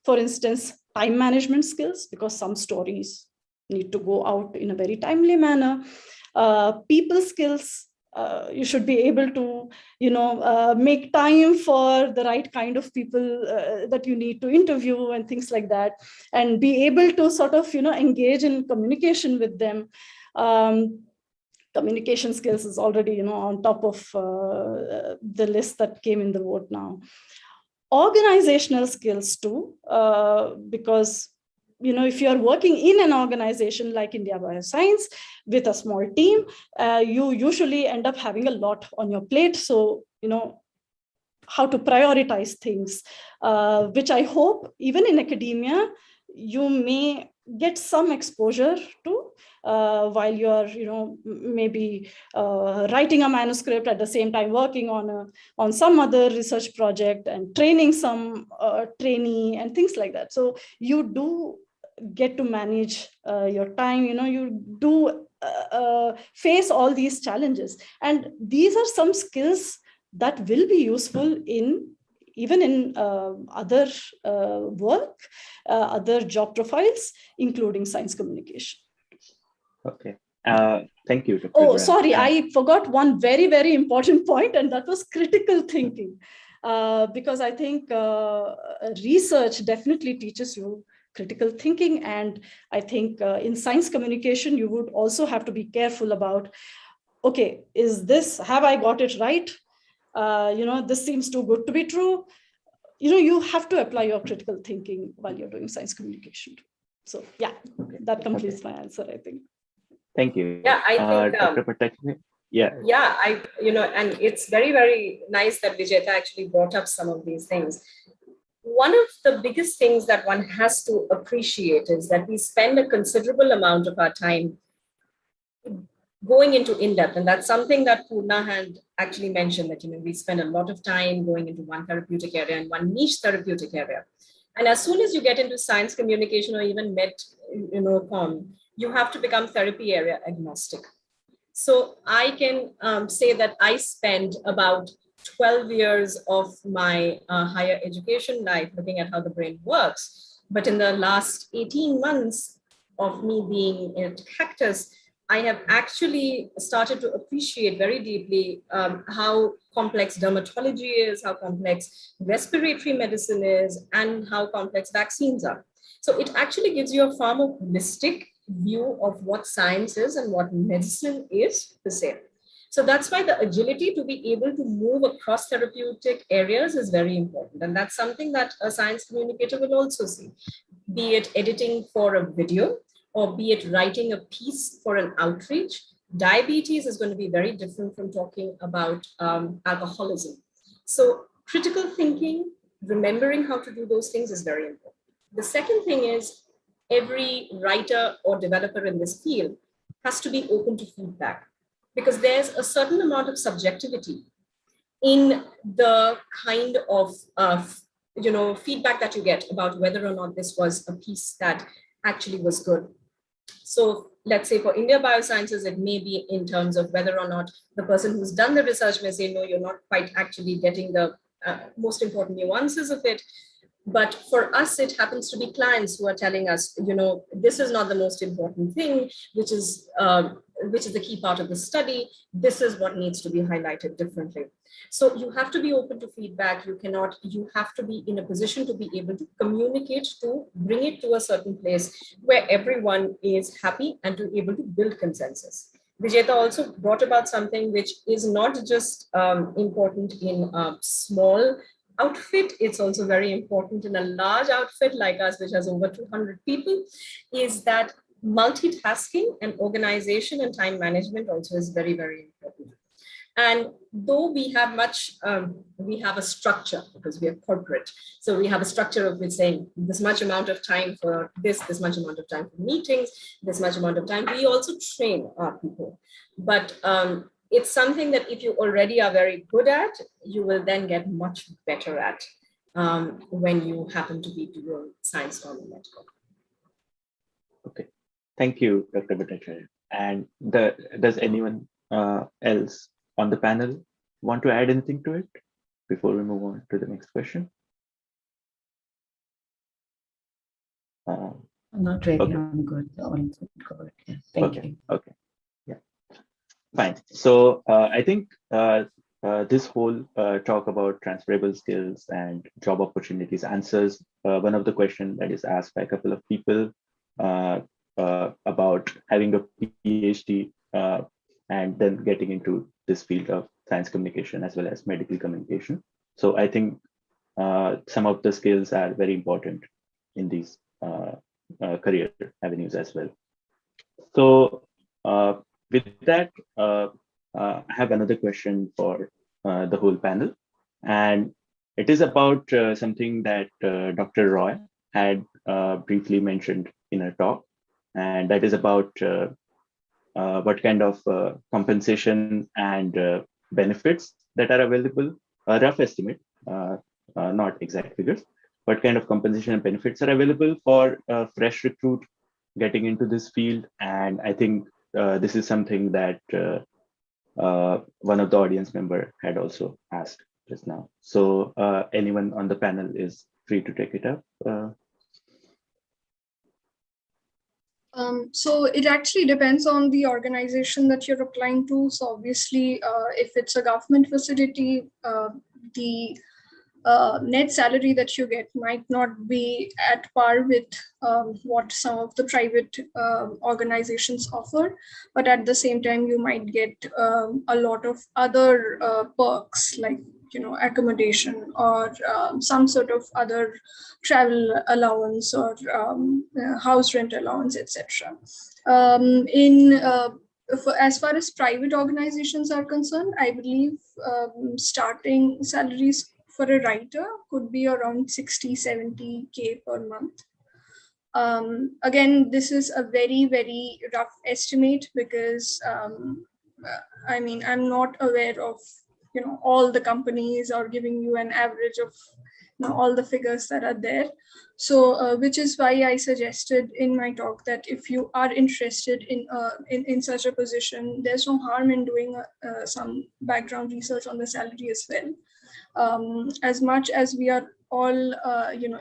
For instance, time management skills, because some stories need to go out in a very timely manner. People skills, you should be able to, make time for the right kind of people that you need to interview and things like that, and be able to sort of, engage in communication with them. Communication skills is already, on top of the list that came in the vote now. Organizational skills too, because if you are working in an organization like India Bioscience with a small team, you usually end up having a lot on your plate. So, how to prioritize things, which I hope even in academia, you may get some exposure to while you're, maybe writing a manuscript at the same time working on some other research project and training some trainee and things like that. So you do get to manage your time, you do face all these challenges. And these are some skills that will be useful even in other work, other job profiles, including science communication. Okay. Thank you. Dr. Oh, Grant. sorry, I forgot one very, very important point, and that was critical thinking. Because I think research definitely teaches you critical thinking. And I think in science communication, you would also have to be careful about, okay, have I got it right? This seems too good to be true. You have to apply your critical thinking while you're doing science communication. So yeah, that completes my answer, I think. Thank you. Yeah, I think, Dr. Patakshmi? Yeah. Yeah, and it's very, very nice that Vijeta actually brought up some of these things. one of the biggest things that one has to appreciate is that we spend a considerable amount of our time going into in-depth. And that's something that Puna had actually mentioned, that, we spend a lot of time going into one therapeutic area and one niche therapeutic area. And as soon as you get into science communication or even med-comm, you have to become therapy area agnostic. So I can say that I spent about 12 years of my higher education life looking at how the brain works. But in the last 18 months of me being at Cactus, I have actually started to appreciate very deeply how complex dermatology is, how complex respiratory medicine is, and how complex vaccines are. So it actually gives you a far more holistic view of what science is and what medicine is per se. So that's why the agility to be able to move across therapeutic areas is very important. And that's something that a science communicator will also see, be it editing for a video, or be it writing a piece for an outreach. Diabetes is going to be very different from talking about alcoholism. So critical thinking, remembering how to do those things is very important. The second thing is every writer or developer in this field has to be open to feedback, because there's a certain amount of subjectivity in the kind of feedback that you get about whether or not this was a piece that actually was good. So let's say for India Biosciences, it may be in terms of whether or not the person who's done the research may say, no, you're not quite actually getting the most important nuances of it. But for us, it happens to be clients who are telling us, this is not the most important thing, which is the key part of the study. This is what needs to be highlighted differently. So you have to be open to feedback. You have to be in a position to be able to communicate, to bring it to a certain place where everyone is happy and to be able to build consensus. Vijeta also brought about something which is not just important in a small outfit, it's also very important in a large outfit like us, which has over 200 people, is that multitasking and organization and time management also is very, very important. And though we have we have a structure because we are corporate. So we have a structure of which saying this much amount of time for this much amount of time for meetings, this much amount of time. We also train our people. But it's something that if you already are very good at, you will then get much better at when you happen to be doing science comm and med-comm. Okay, thank you, Dr. Bhattacharya. And does anyone else on the panel want to add anything to it before we move on to the next question? Not really. Okay. I'm good. The audience would cover it. Yeah. Thank you. Okay. Yeah. Fine. So I think this whole talk about transferable skills and job opportunities answers one of the questions that is asked by a couple of people about having a PhD and then getting into this field of science communication as well as medical communication. So I think some of the skills are very important in these career avenues as well. So with that, I have another question for the whole panel, and it is about something that Dr. Roy had briefly mentioned in her talk, and that is about what kind of compensation and benefits that are available, a rough estimate, not exact figures, what kind of compensation and benefits are available for a fresh recruit getting into this field. And I think this is something that one of the audience member had also asked just now. So anyone on the panel is free to take it up. So it actually depends on the organization that you're applying to. So obviously, if it's a government facility, the net salary that you get might not be at par with what some of the private organizations offer, but at the same time you might get a lot of other perks like accommodation or some sort of other travel allowance or house rent allowance, etc. As far as private organizations are concerned, I believe starting salaries for a writer could be around 60, 70K per month. Again, this is a very, very rough estimate because I mean, I'm not aware of, all the companies are giving you an average of all the figures that are there. So, which is why I suggested in my talk that if you are interested in such a position, there's no harm in doing some background research on the salary as well. As much as we are all,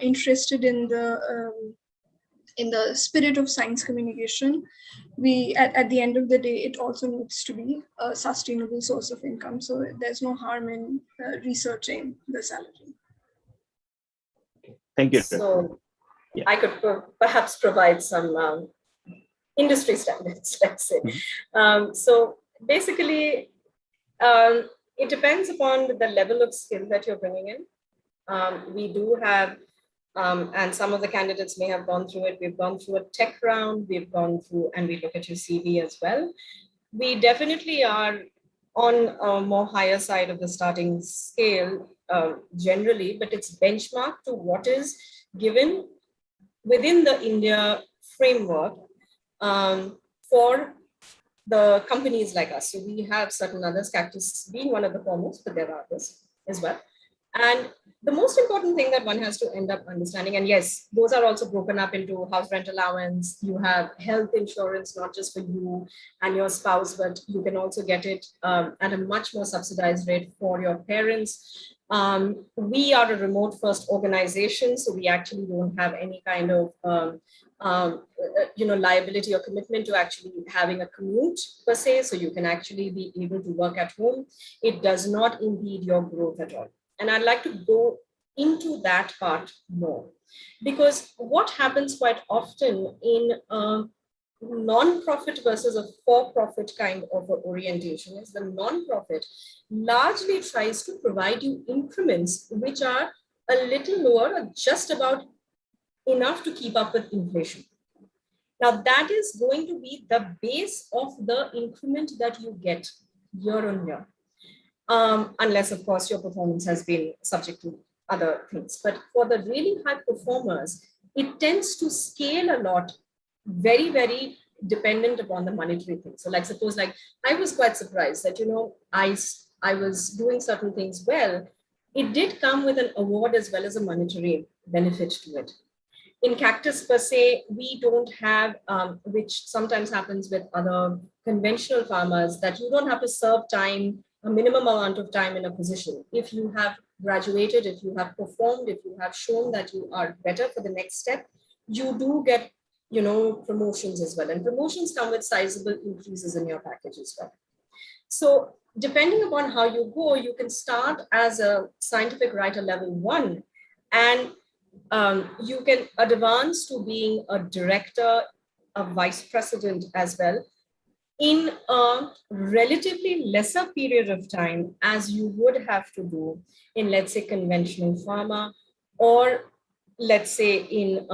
interested in the spirit of science communication, we at the end of the day, it also needs to be a sustainable source of income. So there's no harm in researching the salary. Thank you. So I could perhaps provide some industry standards, let's say. So basically, it depends upon the level of skill that you're bringing in. We do have, and some of the candidates may have gone through it. We've gone through a tech round, we've gone through, and we look at your CV as well. We definitely are on a more higher side of the starting scale generally, but it's benchmarked to what is given within the India framework for the companies like us. So we have certain others, Cactus being one of the foremost, but there are others as well. And the most important thing that one has to end up understanding, and yes, those are also broken up into house rent allowance, you have health insurance, not just for you and your spouse, but you can also get it at a much more subsidized rate for your parents. We are a remote first organization, so we actually don't have any kind of liability or commitment to actually having a commute per se, so you can actually be able to work at home. It does not impede your growth at all. And I'd like to go into that part more, because what happens quite often in non-profit versus a for-profit kind of orientation is the non-profit largely tries to provide you increments which are a little lower or just about enough to keep up with inflation. Now that is going to be the base of the increment that you get year on year. Unless, of course, your performance has been subject to other things. But for the really high performers, it tends to scale a lot, very, very dependent upon the monetary thing. So like, suppose like, I was quite surprised that, I was doing certain things well. It did come with an award as well as a monetary benefit to it. In Cactus per se, we don't have, which sometimes happens with other conventional farmers, that you don't have to serve time, a minimum amount of time in a position. If you have graduated, if you have performed, if you have shown that you are better for the next step, you do get, promotions as well. And promotions come with sizable increases in your package as well. So depending upon how you go, you can start as a scientific writer level 1, and you can advance to being a director, a vice president as well, in a relatively lesser period of time as you would have to do in, let's say, conventional pharma, or let's say in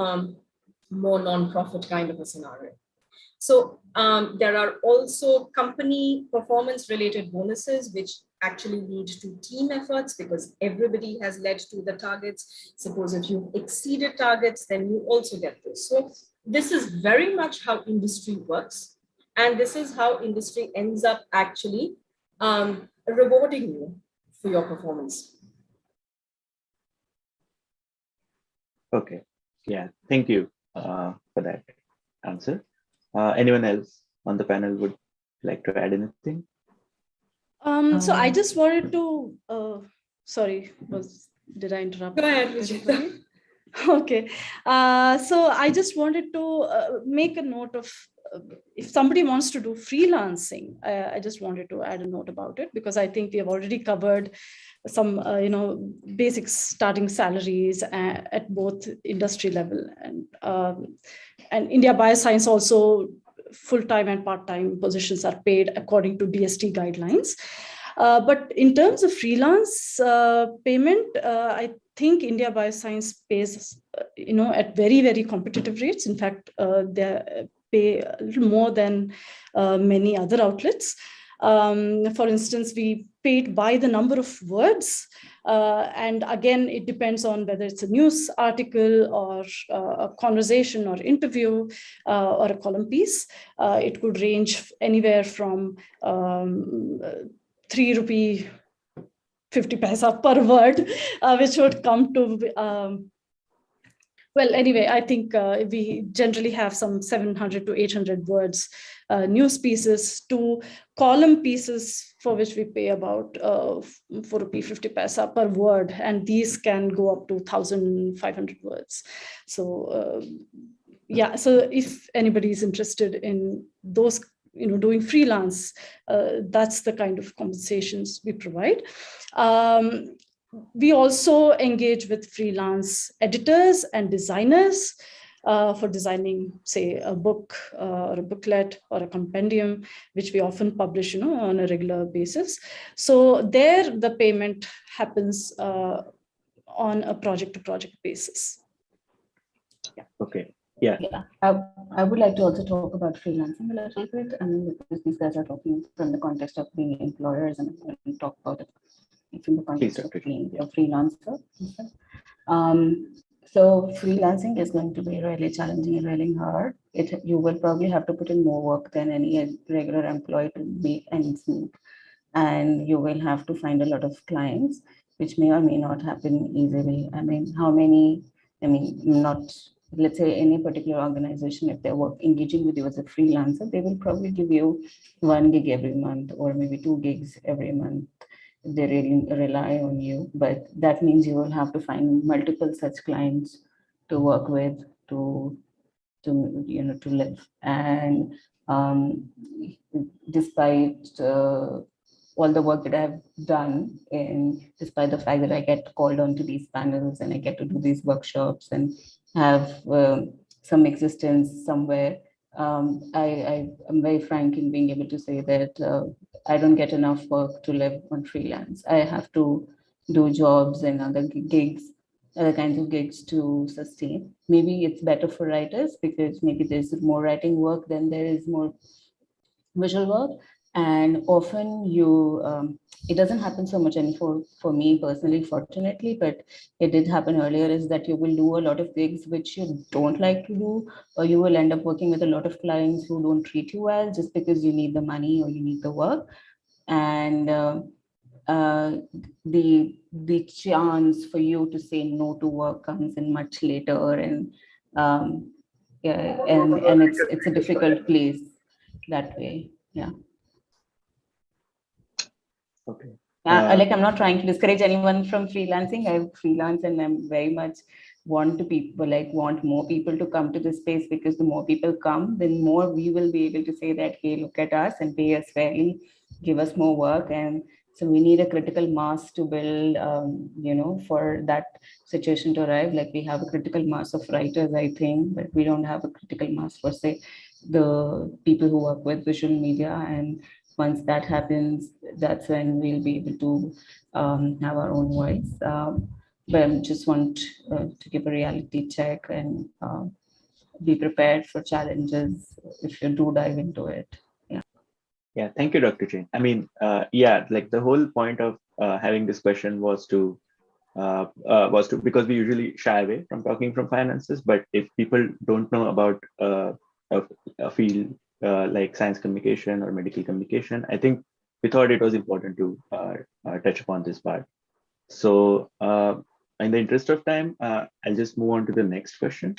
more non-profit kind of a scenario. So there are also company performance related bonuses, which actually lead to team efforts because everybody has led to the targets. Suppose if you exceeded targets, then you also get this. So this is very much how industry works. And this is how industry ends up actually rewarding you for your performance. Okay, yeah, thank you for that answer. Anyone else on the panel would like to add anything? So I just wanted to, did I interrupt? Go ahead, Vijay. Okay, so I just wanted to make a note of, if somebody wants to do freelancing, I just wanted to add a note about it, because I think we have already covered some, basic starting salaries at both industry level, and India Bioscience also full-time and part-time positions are paid according to DST guidelines. But in terms of freelance payment, I think India Bioscience pays, at very, very competitive rates. In fact, they pay a little more than many other outlets. For instance, we paid by the number of words And again, it depends on whether it's a news article or a conversation or interview or a column piece. It could range anywhere from 3 rupee 50 paisa per word, which would come to well, anyway, I think we generally have some 700 to 800 words news pieces to column pieces for which we pay about 4 rupee 50 paisa per word. And these can go up to 1,500 words. So yeah, so if anybody is interested in those, doing freelance, that's the kind of compensations we provide. We also engage with freelance editors and designers for designing, say, a book or a booklet or a compendium, which we often publish, on a regular basis. So there, the payment happens on a project-to-project basis. Yeah. Okay. Yeah. I would like to also talk about freelancing a little bit. I mean, because these guys are talking from the context of being employers, and I'm going to talk about it from the context of being a freelancer. So freelancing is going to be really challenging and really hard. You will probably have to put in more work than any regular employee to make ends meet. And you will have to find a lot of clients, which may or may not happen easily. I mean, let's say any particular organization, if they're engaging with you as a freelancer, they will probably give you 1 gig every month or maybe 2 gigs every month. They really rely on you, but that means you will have to find multiple such clients to work with to live. And despite all the work that I've done, and despite the fact that I get called onto these panels and I get to do these workshops and have some existence somewhere, I am very frank in being able to say that I don't get enough work to live on freelance. I have to do jobs and other gigs, other kinds of gigs to sustain. Maybe it's better for writers because maybe there's more writing work than there is more visual work. And often it doesn't happen so much anymore for me personally, fortunately, but it did happen earlier, is that you will do a lot of gigs which you don't like to do, or you will end up working with a lot of clients who don't treat you well just because you need the money or you need the work. And the chance for you to say no to work comes in much later, and it's a difficult place that way. Yeah. Okay. I'm not trying to discourage anyone from freelancing. I freelance and I'm very much want more people to come to this space, because the more people come, then more we will be able to say that, hey, look at us and pay us fairly, give us more work. And so we need a critical mass to build, for that situation to arrive. Like we have a critical mass of writers, I think, but we don't have a critical mass for, say, the people who work with visual media. And once that happens, that's when we'll be able to have our own voice. But I just want to give a reality check and be prepared for challenges if you do dive into it. Yeah. Yeah. Thank you, Dr. Jain. I mean, like the whole point of having this question was to because we usually shy away from talking from finances. But if people don't know about a field like science communication or medical communication, I think we thought it was important to touch upon this part. So in the interest of time, I'll just move on to the next question,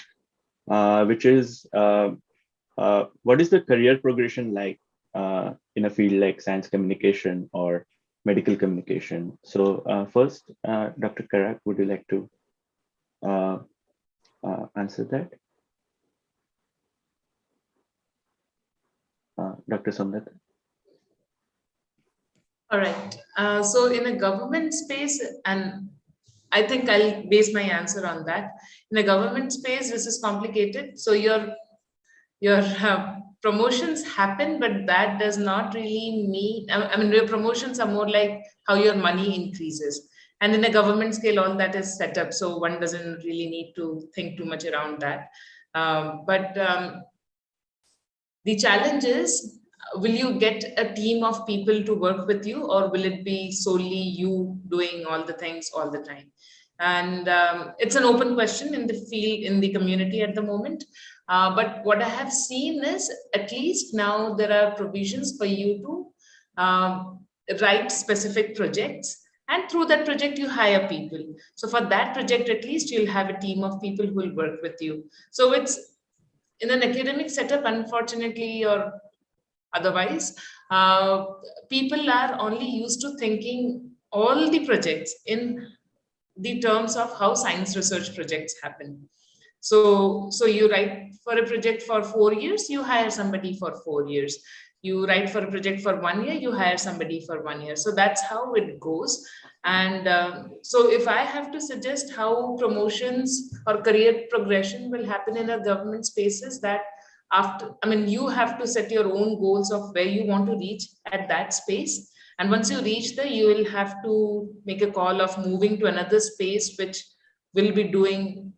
which is, what is the career progression like in a field like science communication or medical communication? So first, Dr. Karak, would you like to answer that? Dr. Samnat. All right. So in a government space, and I think I'll base my answer on that. In a government space, this is complicated. So your promotions happen, but that does not really mean, I mean, your promotions are more like how your money increases. And in a government scale, all that is set up. So one doesn't really need to think too much around that. But the challenge is, will you get a team of people to work with you, or will it be solely you doing all the things all the time? And it's an open question in the field, in the community at the moment. But what I have seen is, at least now there are provisions for you to write specific projects, and through that project you hire people. So for that project, at least you'll have a team of people who will work with you. So it's in an academic setup, unfortunately, or otherwise, people are only used to thinking all the projects in the terms of how science research projects happen. So you write for a project for 4 years, you hire somebody for 4 years. You write for a project for 1 year, you hire somebody for 1 year. So that's how it goes. And so if I have to suggest how promotions or career progression will happen in a government spaces, that after, I mean, you have to set your own goals of where you want to reach at that space. And once you reach there, you will have to make a call of moving to another space, which will be doing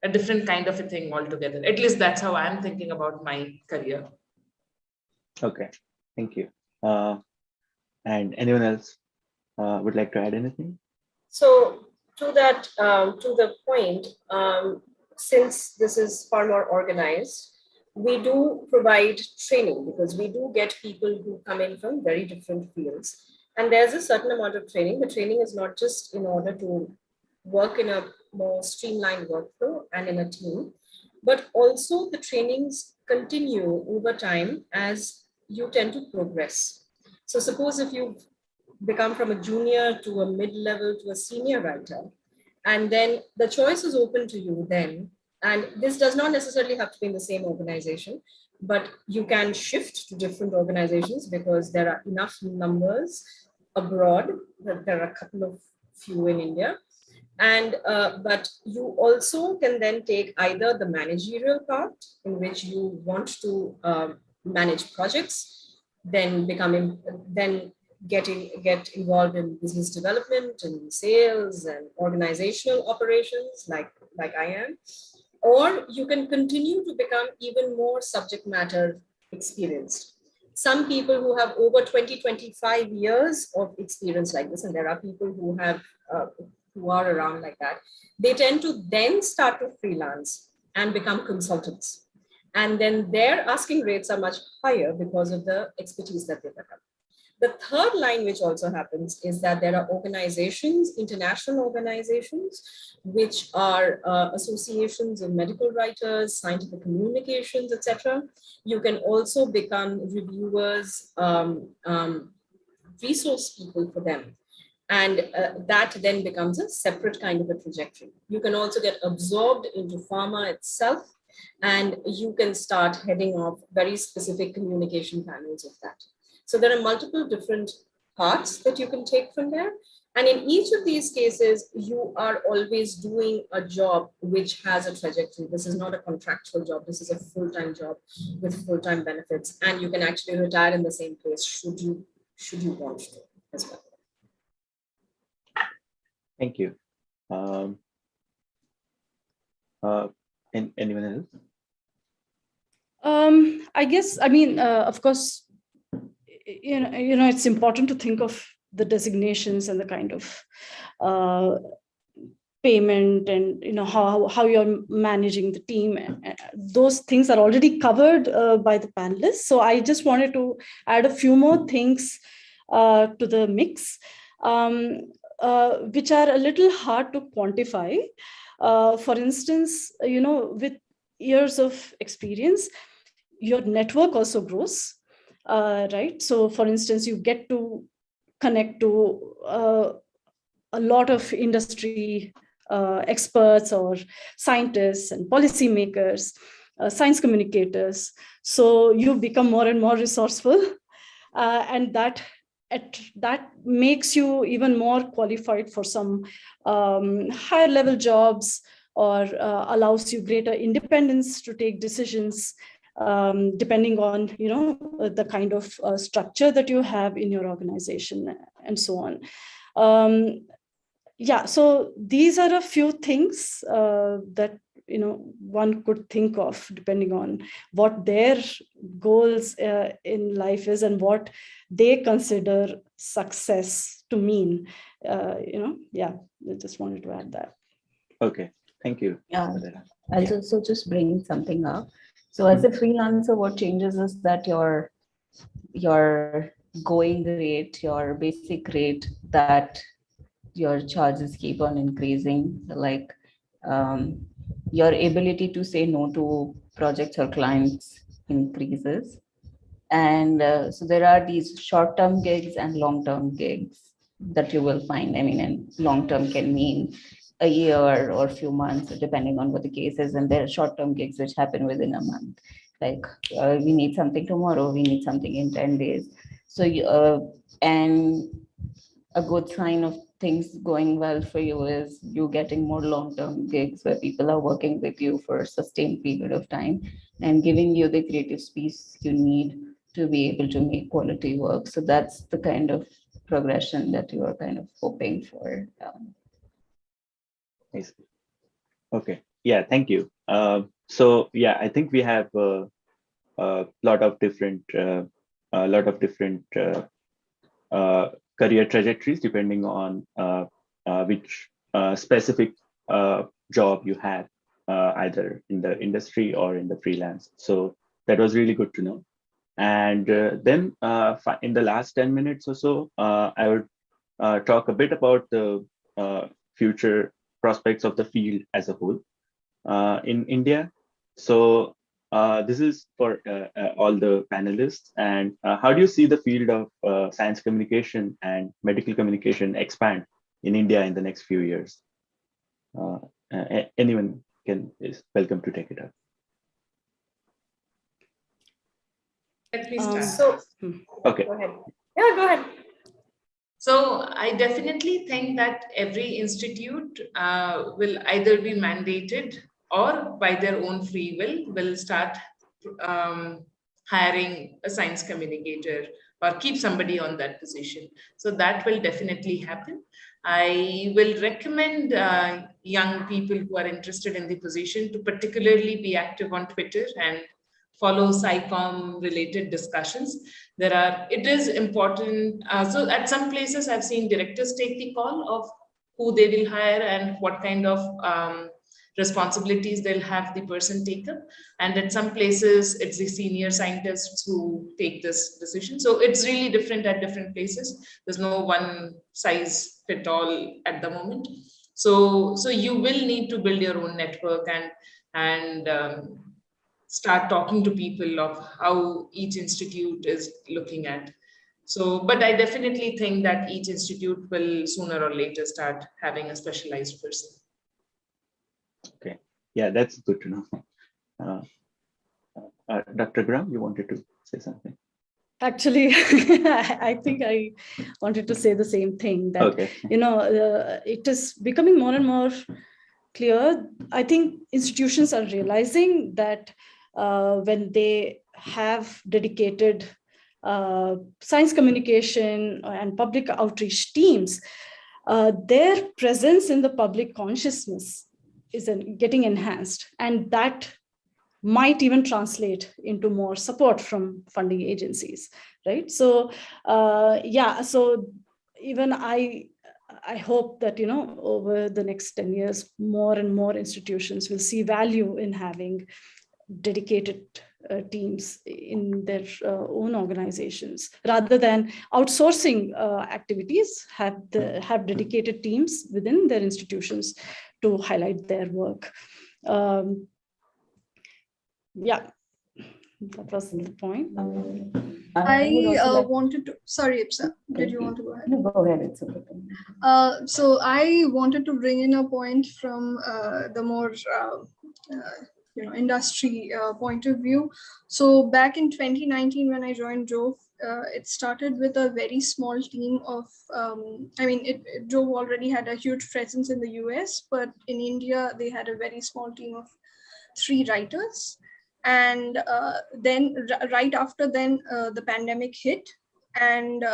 a different kind of a thing altogether. At least that's how I'm thinking about my career. Okay, thank you. And anyone else would like to add anything? So to that, to the point, since this is far more organized, we do provide training, because we do get people who come in from very different fields. And there's a certain amount of training. The training is not just in order to work in a more streamlined workflow and in a team, but also the trainings continue over time as you tend to progress. So suppose if you've become from a junior to a mid-level to a senior writer, and then the choice is open to you then, and this does not necessarily have to be in the same organization, but you can shift to different organizations because there are enough numbers abroad, that there are a couple of few in India. And but you also can then take either the managerial part, in which you want to manage projects, then get involved in business development and sales and organizational operations, like I am, or you can continue to become even more subject matter experienced. Some people who have over 20-25 years of experience like this, and there are people who have who are around like that, they tend to then start to freelance and become consultants. And then their asking rates are much higher because of the expertise that they become. The third line, which also happens, is that there are organizations, international organizations, which are associations of medical writers, scientific communications, etc. You can also become reviewers, resource people for them. And that then becomes a separate kind of a trajectory. You can also get absorbed into pharma itself, and you can start heading off very specific communication panels of that. So there are multiple different parts that you can take from there. And in each of these cases, you are always doing a job which has a trajectory. This is not a contractual job. This is a full-time job with full-time benefits. And you can actually retire in the same place should you want to as well. Thank you. Anyone else? I guess, I mean, of course, you know, it's important to think of the designations and the kind of payment and, you know, how you're managing the team. Those things are already covered by the panelists. So I just wanted to add a few more things to the mix, which are a little hard to quantify. For instance, you know, with years of experience, your network also grows, right? So for instance, you get to connect to a lot of industry experts or scientists and policymakers, science communicators. So you become more and more resourceful, and that makes you even more qualified for some higher level jobs, or allows you greater independence to take decisions depending on, you know, the kind of structure that you have in your organization and so on. Yeah, so these are a few things that, one could think of, depending on what their goals in life is and what they consider success to mean. I just wanted to add that. Okay, thank you. Yeah, I'll also just bring something up. So as a freelancer, what changes is that your going rate, your basic rate, that your charges keep on increasing. Like your ability to say no to projects or clients increases. And so there are these short-term gigs and long-term gigs that you will find. I mean, and long-term can mean a year or a few months, depending on what the case is. And there are short-term gigs which happen within a month. Like we need something tomorrow, we need something in 10 days. So, and a good sign of things going well for you is you getting more long-term gigs where people are working with you for a sustained period of time and giving you the creative space you need to be able to make quality work. So that's the kind of progression that you are kind of hoping for. Okay. Yeah, thank you. So yeah, I think we have a lot of different career trajectories depending on which specific job you have, either in the industry or in the freelance. So that was really good to know. And then in the last 10 minutes or so, I would talk a bit about the future prospects of the field as a whole in India. So this is for all the panelists. And how do you see the field of science communication and medical communication expand in India in the next few years? Anyone is welcome to take it up. Let me start. Okay. Go ahead. Yeah, go ahead. So I definitely think that every institute will either be mandated or by their own free will start hiring a science communicator or keep somebody on that position. So that will definitely happen. I will recommend young people who are interested in the position to particularly be active on Twitter and follow Sci-Com related discussions. It is important. So at some places I've seen directors take the call of who they will hire and what kind of responsibilities they'll have the person take up. And at some places it's the senior scientists who take this decision. So it's really different at different places. There's no one size fit all at the moment. So you will need to build your own network and start talking to people of how each institute is looking at. So, but I definitely think that each institute will sooner or later start having a specialized person. Okay, yeah, that's good to know. Dr. Graham, you wanted to say something? Actually, I think I wanted to say the same thing, that, okay. It is becoming more and more clear. I think institutions are realizing that when they have dedicated science communication and public outreach teams, their presence in the public consciousness is getting enhanced, and that might even translate into more support from funding agencies, right? So so even I hope that over the next 10 years, more and more institutions will see value in having dedicated teams in their own organizations, rather than outsourcing activities. Have dedicated teams within their institutions to highlight their work. That was the point. I wanted to, sorry, Ipsa, did you want to go ahead? No, go ahead, it's okay. So I wanted to bring in a point from the more industry point of view. So back in 2019, when I joined Jove, it started with a very small team of, Jove already had a huge presence in the US, but in India, they had a very small team of 3 writers. And then right after then, the pandemic hit, and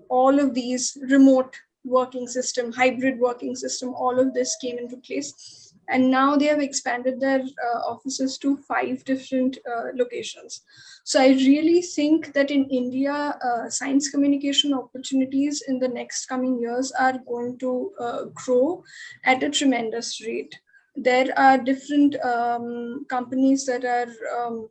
all of these remote working system, hybrid working system, all of this came into place. And now they have expanded their offices to 5 different locations. So I really think that in India, science communication opportunities in the next coming years are going to grow at a tremendous rate. There are different companies that are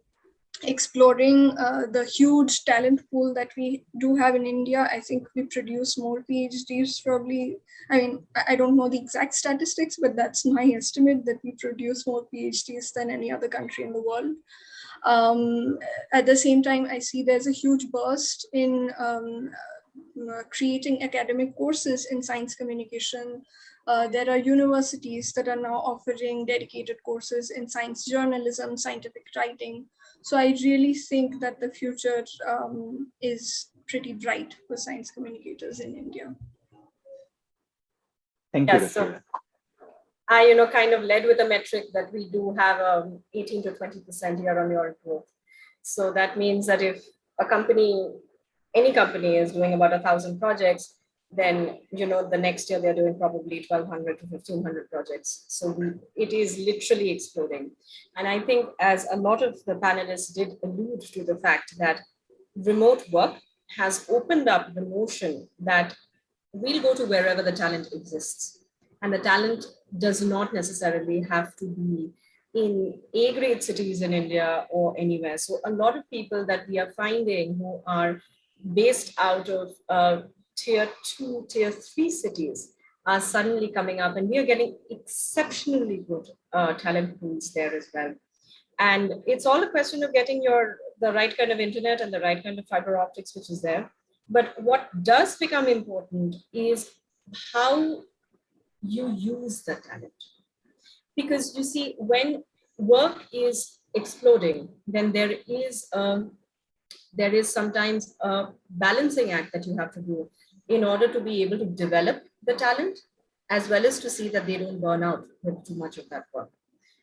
exploring the huge talent pool that we do have in India. I think we produce more PhDs probably. I mean, I don't know the exact statistics, but that's my estimate, that we produce more PhDs than any other country in the world. At the same time, I see there's a huge burst in creating academic courses in science communication. There are universities that are now offering dedicated courses in science journalism, scientific writing. So I really think that the future is pretty bright for science communicators in India. Thank you. Yes, so I, kind of led with a metric that we do have 18 to 20% year-on-year growth. So that means that if a company, any company is doing about 1,000 projects, then, the next year they're doing probably 1,200 to 1,500 projects. So it is literally exploding. And I think, as a lot of the panelists did allude to the fact that remote work has opened up the notion that we'll go to wherever the talent exists. And the talent does not necessarily have to be in A-grade cities in India or anywhere. So a lot of people that we are finding who are based out of tier 2, tier 3 cities are suddenly coming up, and we are getting exceptionally good talent pools there as well. And it's all a question of getting the right kind of internet and the right kind of fiber optics, which is there. But what does become important is how you use the talent. Because you see, when work is exploding, then there is sometimes a balancing act that you have to do in order to be able to develop the talent, as well as to see that they don't burn out with too much of that work.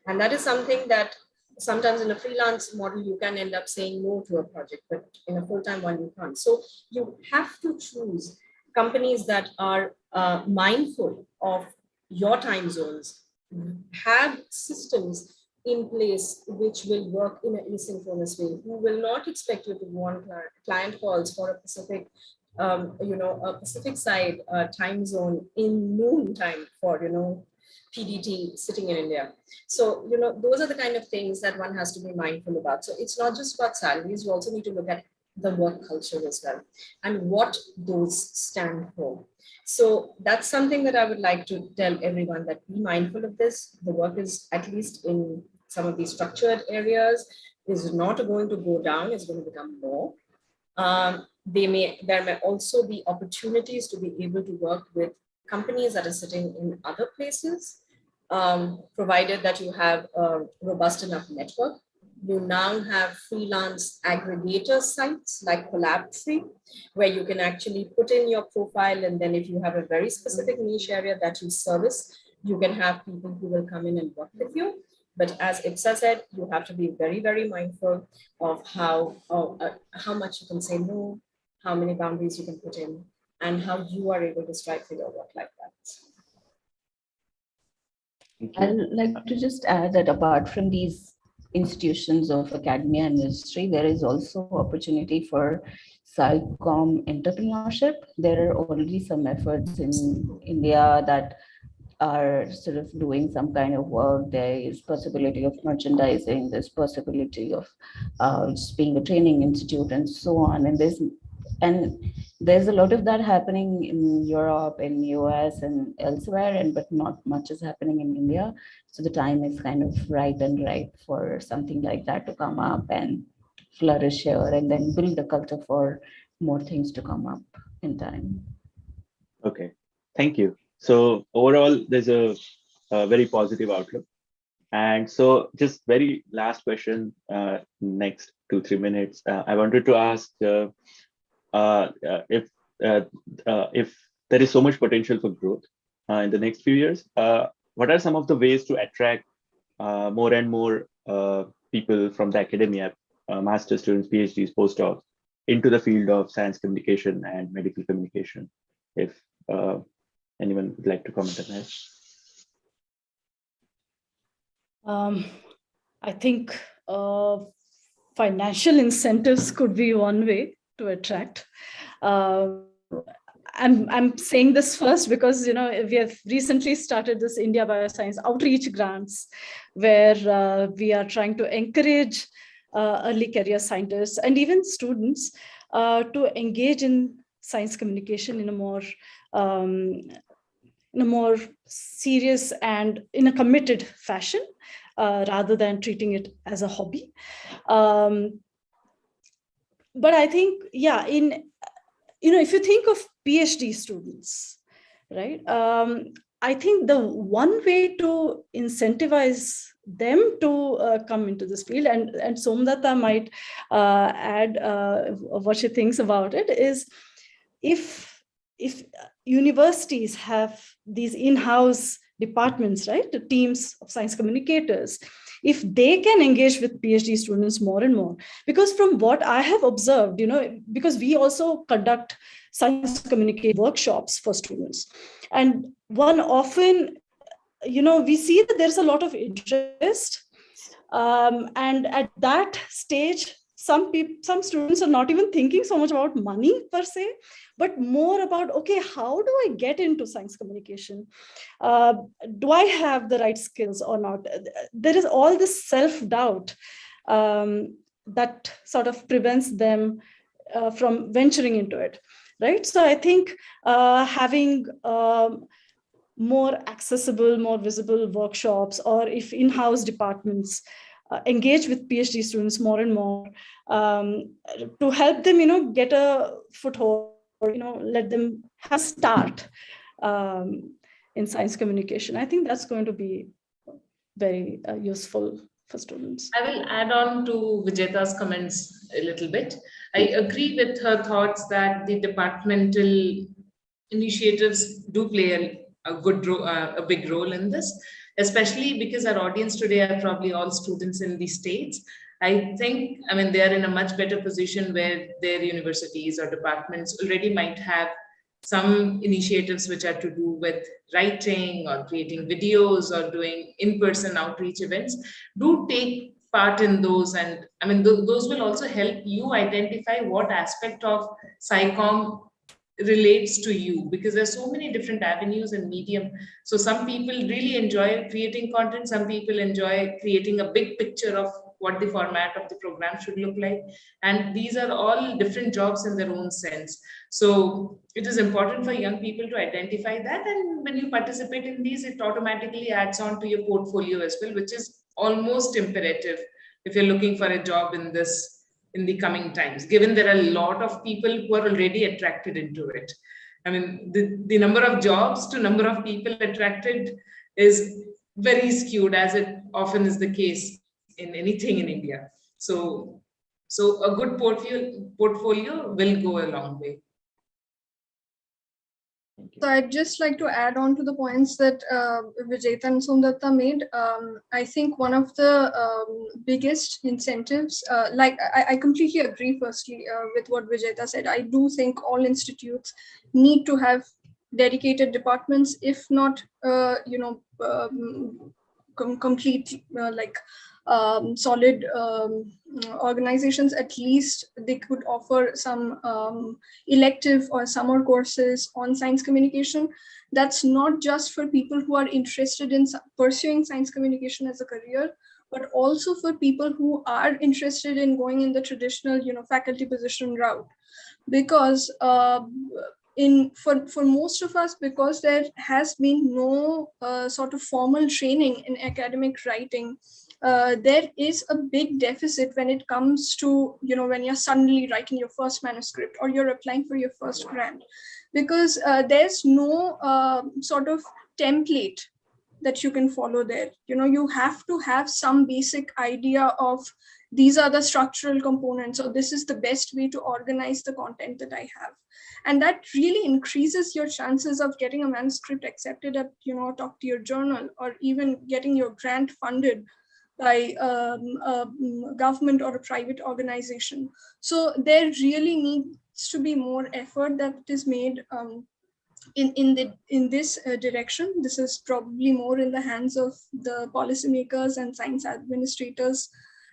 And that is something that sometimes in a freelance model, you can end up saying no to a project, but in a full-time one, you can't. So you have to choose companies that are mindful of your time zones, have systems in place which will work in an asynchronous way, who will not expect you to go on client calls for a Pacific, a Pacific side time zone in noon time for, PDT sitting in India. So, those are the kind of things that one has to be mindful about. So it's not just about salaries, you also need to look at the work culture as well and what those stand for. So that's something that I would like to tell everyone, that be mindful of this. The work is, at least in some of these structured areas, is not going to go down, it's going to become more. There may also be opportunities to be able to work with companies that are sitting in other places, provided that you have a robust enough network. You now have freelance aggregator sites like Collab3, where you can actually put in your profile, and then if you have a very specific niche area that you service, you can have people who will come in and work with you. But as Itsa said, you have to be very, very mindful of how much you can say no, how many boundaries you can put in, and how you are able to strive for your work-life balance. I'd like to just add that apart from these institutions of academia and industry, there is also opportunity for Sci-ROI entrepreneurship. There are already some efforts in India that are sort of doing some kind of work. There is possibility of merchandising, there's possibility of just being a training institute and so on. And there's a lot of that happening in Europe, in US and elsewhere, but not much is happening in India. So the time is kind of right for something like that to come up and flourish here, and then build a culture for more things to come up in time. Okay, thank you. So overall, there's a very positive outlook. And so just very last question, next 2-3 minutes. I wanted to ask if there is so much potential for growth in the next few years, what are some of the ways to attract more and more people from the academia, master's students, PhDs, postdocs, into the field of science communication and medical communication? If anyone would like to comment on that. I think financial incentives could be one way to attract. I'm saying this first because, we have recently started this India Bioscience outreach grants, where we are trying to encourage early career scientists and even students to engage in science communication in a more serious and in a committed fashion, rather than treating it as a hobby. But I think, if you think of PhD students, right? I think the one way to incentivize them to come into this field, and Somdatta might add what she thinks about it, is if universities have these in-house departments, right, the teams of science communicators, if they can engage with PhD students more and more, because from what I have observed, because we also conduct science communication workshops for students, and one often, we see that there's a lot of interest, and at that stage, some students are not even thinking so much about money per se, but more about, okay, how do I get into science communication? Do I have the right skills or not? There is all this self-doubt that sort of prevents them from venturing into it, right? So I think having more accessible, more visible workshops, or if in-house departments engage with PhD students more and more to help them, get a foothold, or, let them have a start in science communication. I think that's going to be very useful for students. I will add on to Vijeta's comments a little bit. I agree with her thoughts that the departmental initiatives do play a big role in this, especially because our audience today are probably all students in the States. I think, they are in a much better position where their universities or departments already might have some initiatives which are to do with writing or creating videos or doing in-person outreach events. Do take part in those, and those will also help you identify what aspect of Sci-Com relates to you, because there's so many different avenues and medium. So some people really enjoy creating content, some people enjoy creating a big picture of what the format of the program should look like, and these are all different jobs in their own sense. So it is important for young people to identify that, and when you participate in these, it automatically adds on to your portfolio as well, which is almost imperative if you're looking for a job in the coming times, given there are a lot of people who are already attracted into it. The number of jobs to number of people attracted is very skewed, as it often is the case in anything in India. So a good portfolio will go a long way. So I'd just like to add on to the points that Vijeta and Somdatta made. I think one of the biggest incentives, I completely agree firstly with what Vijeta said. I do think all institutes need to have dedicated departments, if not, complete solid organizations. At least they could offer some elective or summer courses on science communication. That's not just for people who are interested in pursuing science communication as a career, but also for people who are interested in going in the traditional, faculty position route. Because for most of us, because there has been no sort of formal training in academic writing, there is a big deficit when it comes to, when you're suddenly writing your first manuscript or you're applying for your first grant, because there's no sort of template that you can follow there. You have to have some basic idea of these are the structural components, or this is the best way to organize the content that I have. And that really increases your chances of getting a manuscript accepted at, top tier journal, or even getting your grant funded by a government or a private organization. So there really needs to be more effort that is made in this direction. This is probably more in the hands of the policymakers and science administrators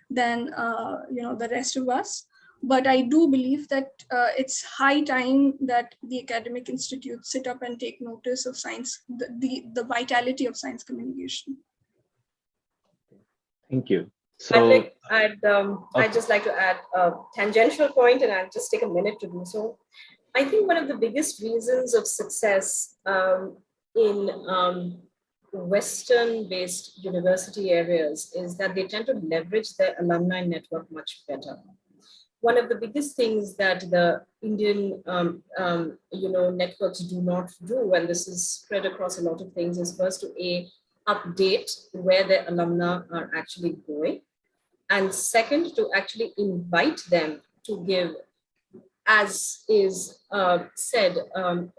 than the rest of us. But I do believe that it's high time that the academic institutes sit up and take notice of science, the vitality of science communication. Thank you. So I'd just like to add a tangential point, and I'll just take a minute to do so. I think one of the biggest reasons of success in Western-based university areas is that they tend to leverage their alumni network much better. One of the biggest things that the Indian networks do not do, and this is spread across a lot of things, is first to update where their alumni are actually going, and second, to actually invite them to give, as is said,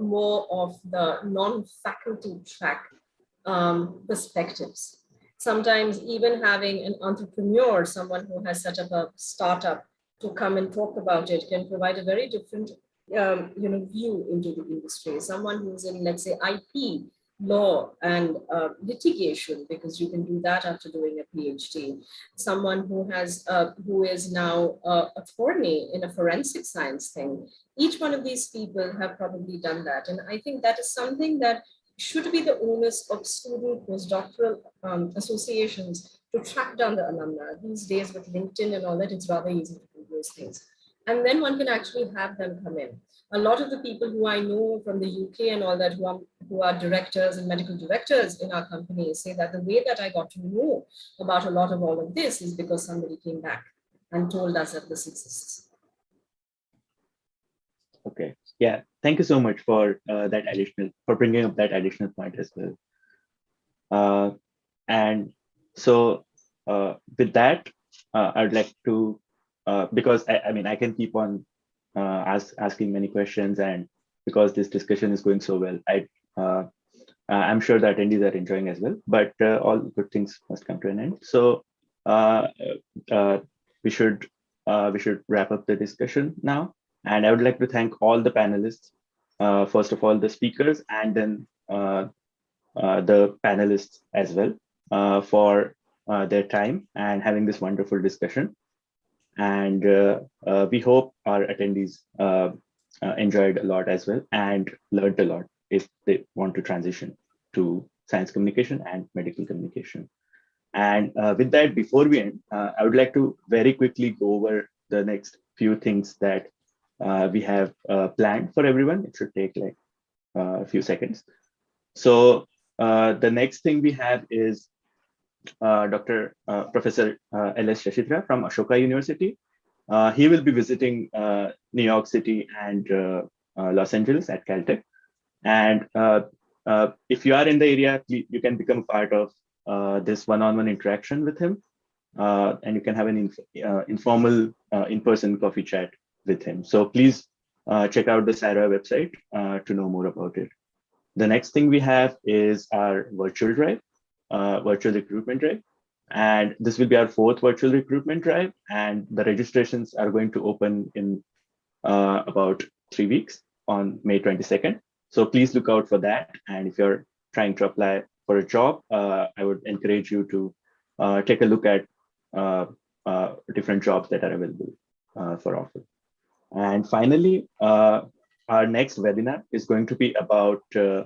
more of the non-faculty track perspectives. Sometimes even having an entrepreneur, someone who has set up a startup, to come and talk about it can provide a very different view into the industry. Someone who's in, let's say, IP, law and litigation, because you can do that after doing a PhD. Someone who is now an attorney in a forensic science thing. Each one of these people have probably done that. And I think that is something that should be the onus of student postdoctoral associations to track down the alumni. These days with LinkedIn and all that, it's rather easy to do those things. And then one can actually have them come in. A lot of the people who I know from the UK and all that, who are directors and medical directors in our company, say that the way that I got to know about a lot of all of this is because somebody came back and told us that this exists. Okay, yeah, thank you so much for bringing up that additional point as well. And so with that, I'd like to, because I can keep on asking many questions, and because this discussion is going so well, I'm sure the attendees are enjoying as well, but all good things must come to an end. So we should wrap up the discussion now. And I would like to thank all the panelists, first of all, the speakers, and then the panelists as well for their time and having this wonderful discussion. And we hope our attendees enjoyed a lot as well and learned a lot if they want to transition to science communication and medical communication. And with that, before we end, I would like to very quickly go over the next few things that we have planned for everyone. It should take like a few seconds. So the next thing we have is Professor L.S. Shashidhara from Ashoka University. He will be visiting New York City and Los Angeles at Caltech. And if you are in the area, you can become part of this one-on-one interaction with him. And you can have an informal in-person coffee chat with him. So please check out the Sci-ROI website to know more about it. The next thing we have is our virtual drive, virtual recruitment drive. And this will be our 4th virtual recruitment drive. And the registrations are going to open in about 3 weeks on May 22nd. So please look out for that. And if you're trying to apply for a job, I would encourage you to take a look at different jobs that are available for offer. And finally, our next webinar is going to be about Sir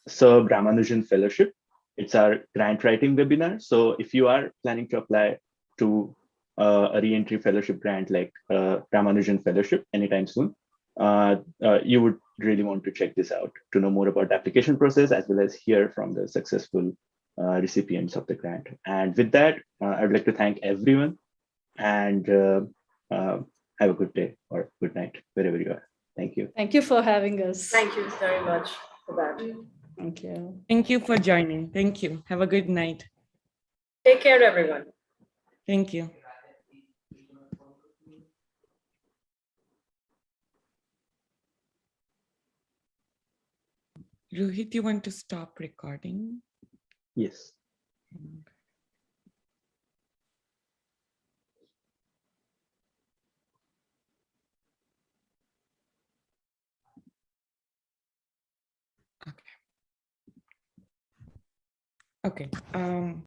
Ramanujan Fellowship. It's our grant writing webinar. So if you are planning to apply to a re-entry fellowship grant like Ramanujan Fellowship anytime soon, you would really want to check this out to know more about the application process, as well as hear from the successful recipients of the grant. And with that, I would like to thank everyone, and have a good day or good night, wherever you are. Thank you. Thank you for having us. Thank you very much for that. Thank you. Thank you for joining. Thank you. Have a good night. Take care, everyone. Thank you. Rohit, you want to stop recording? Yes. Okay.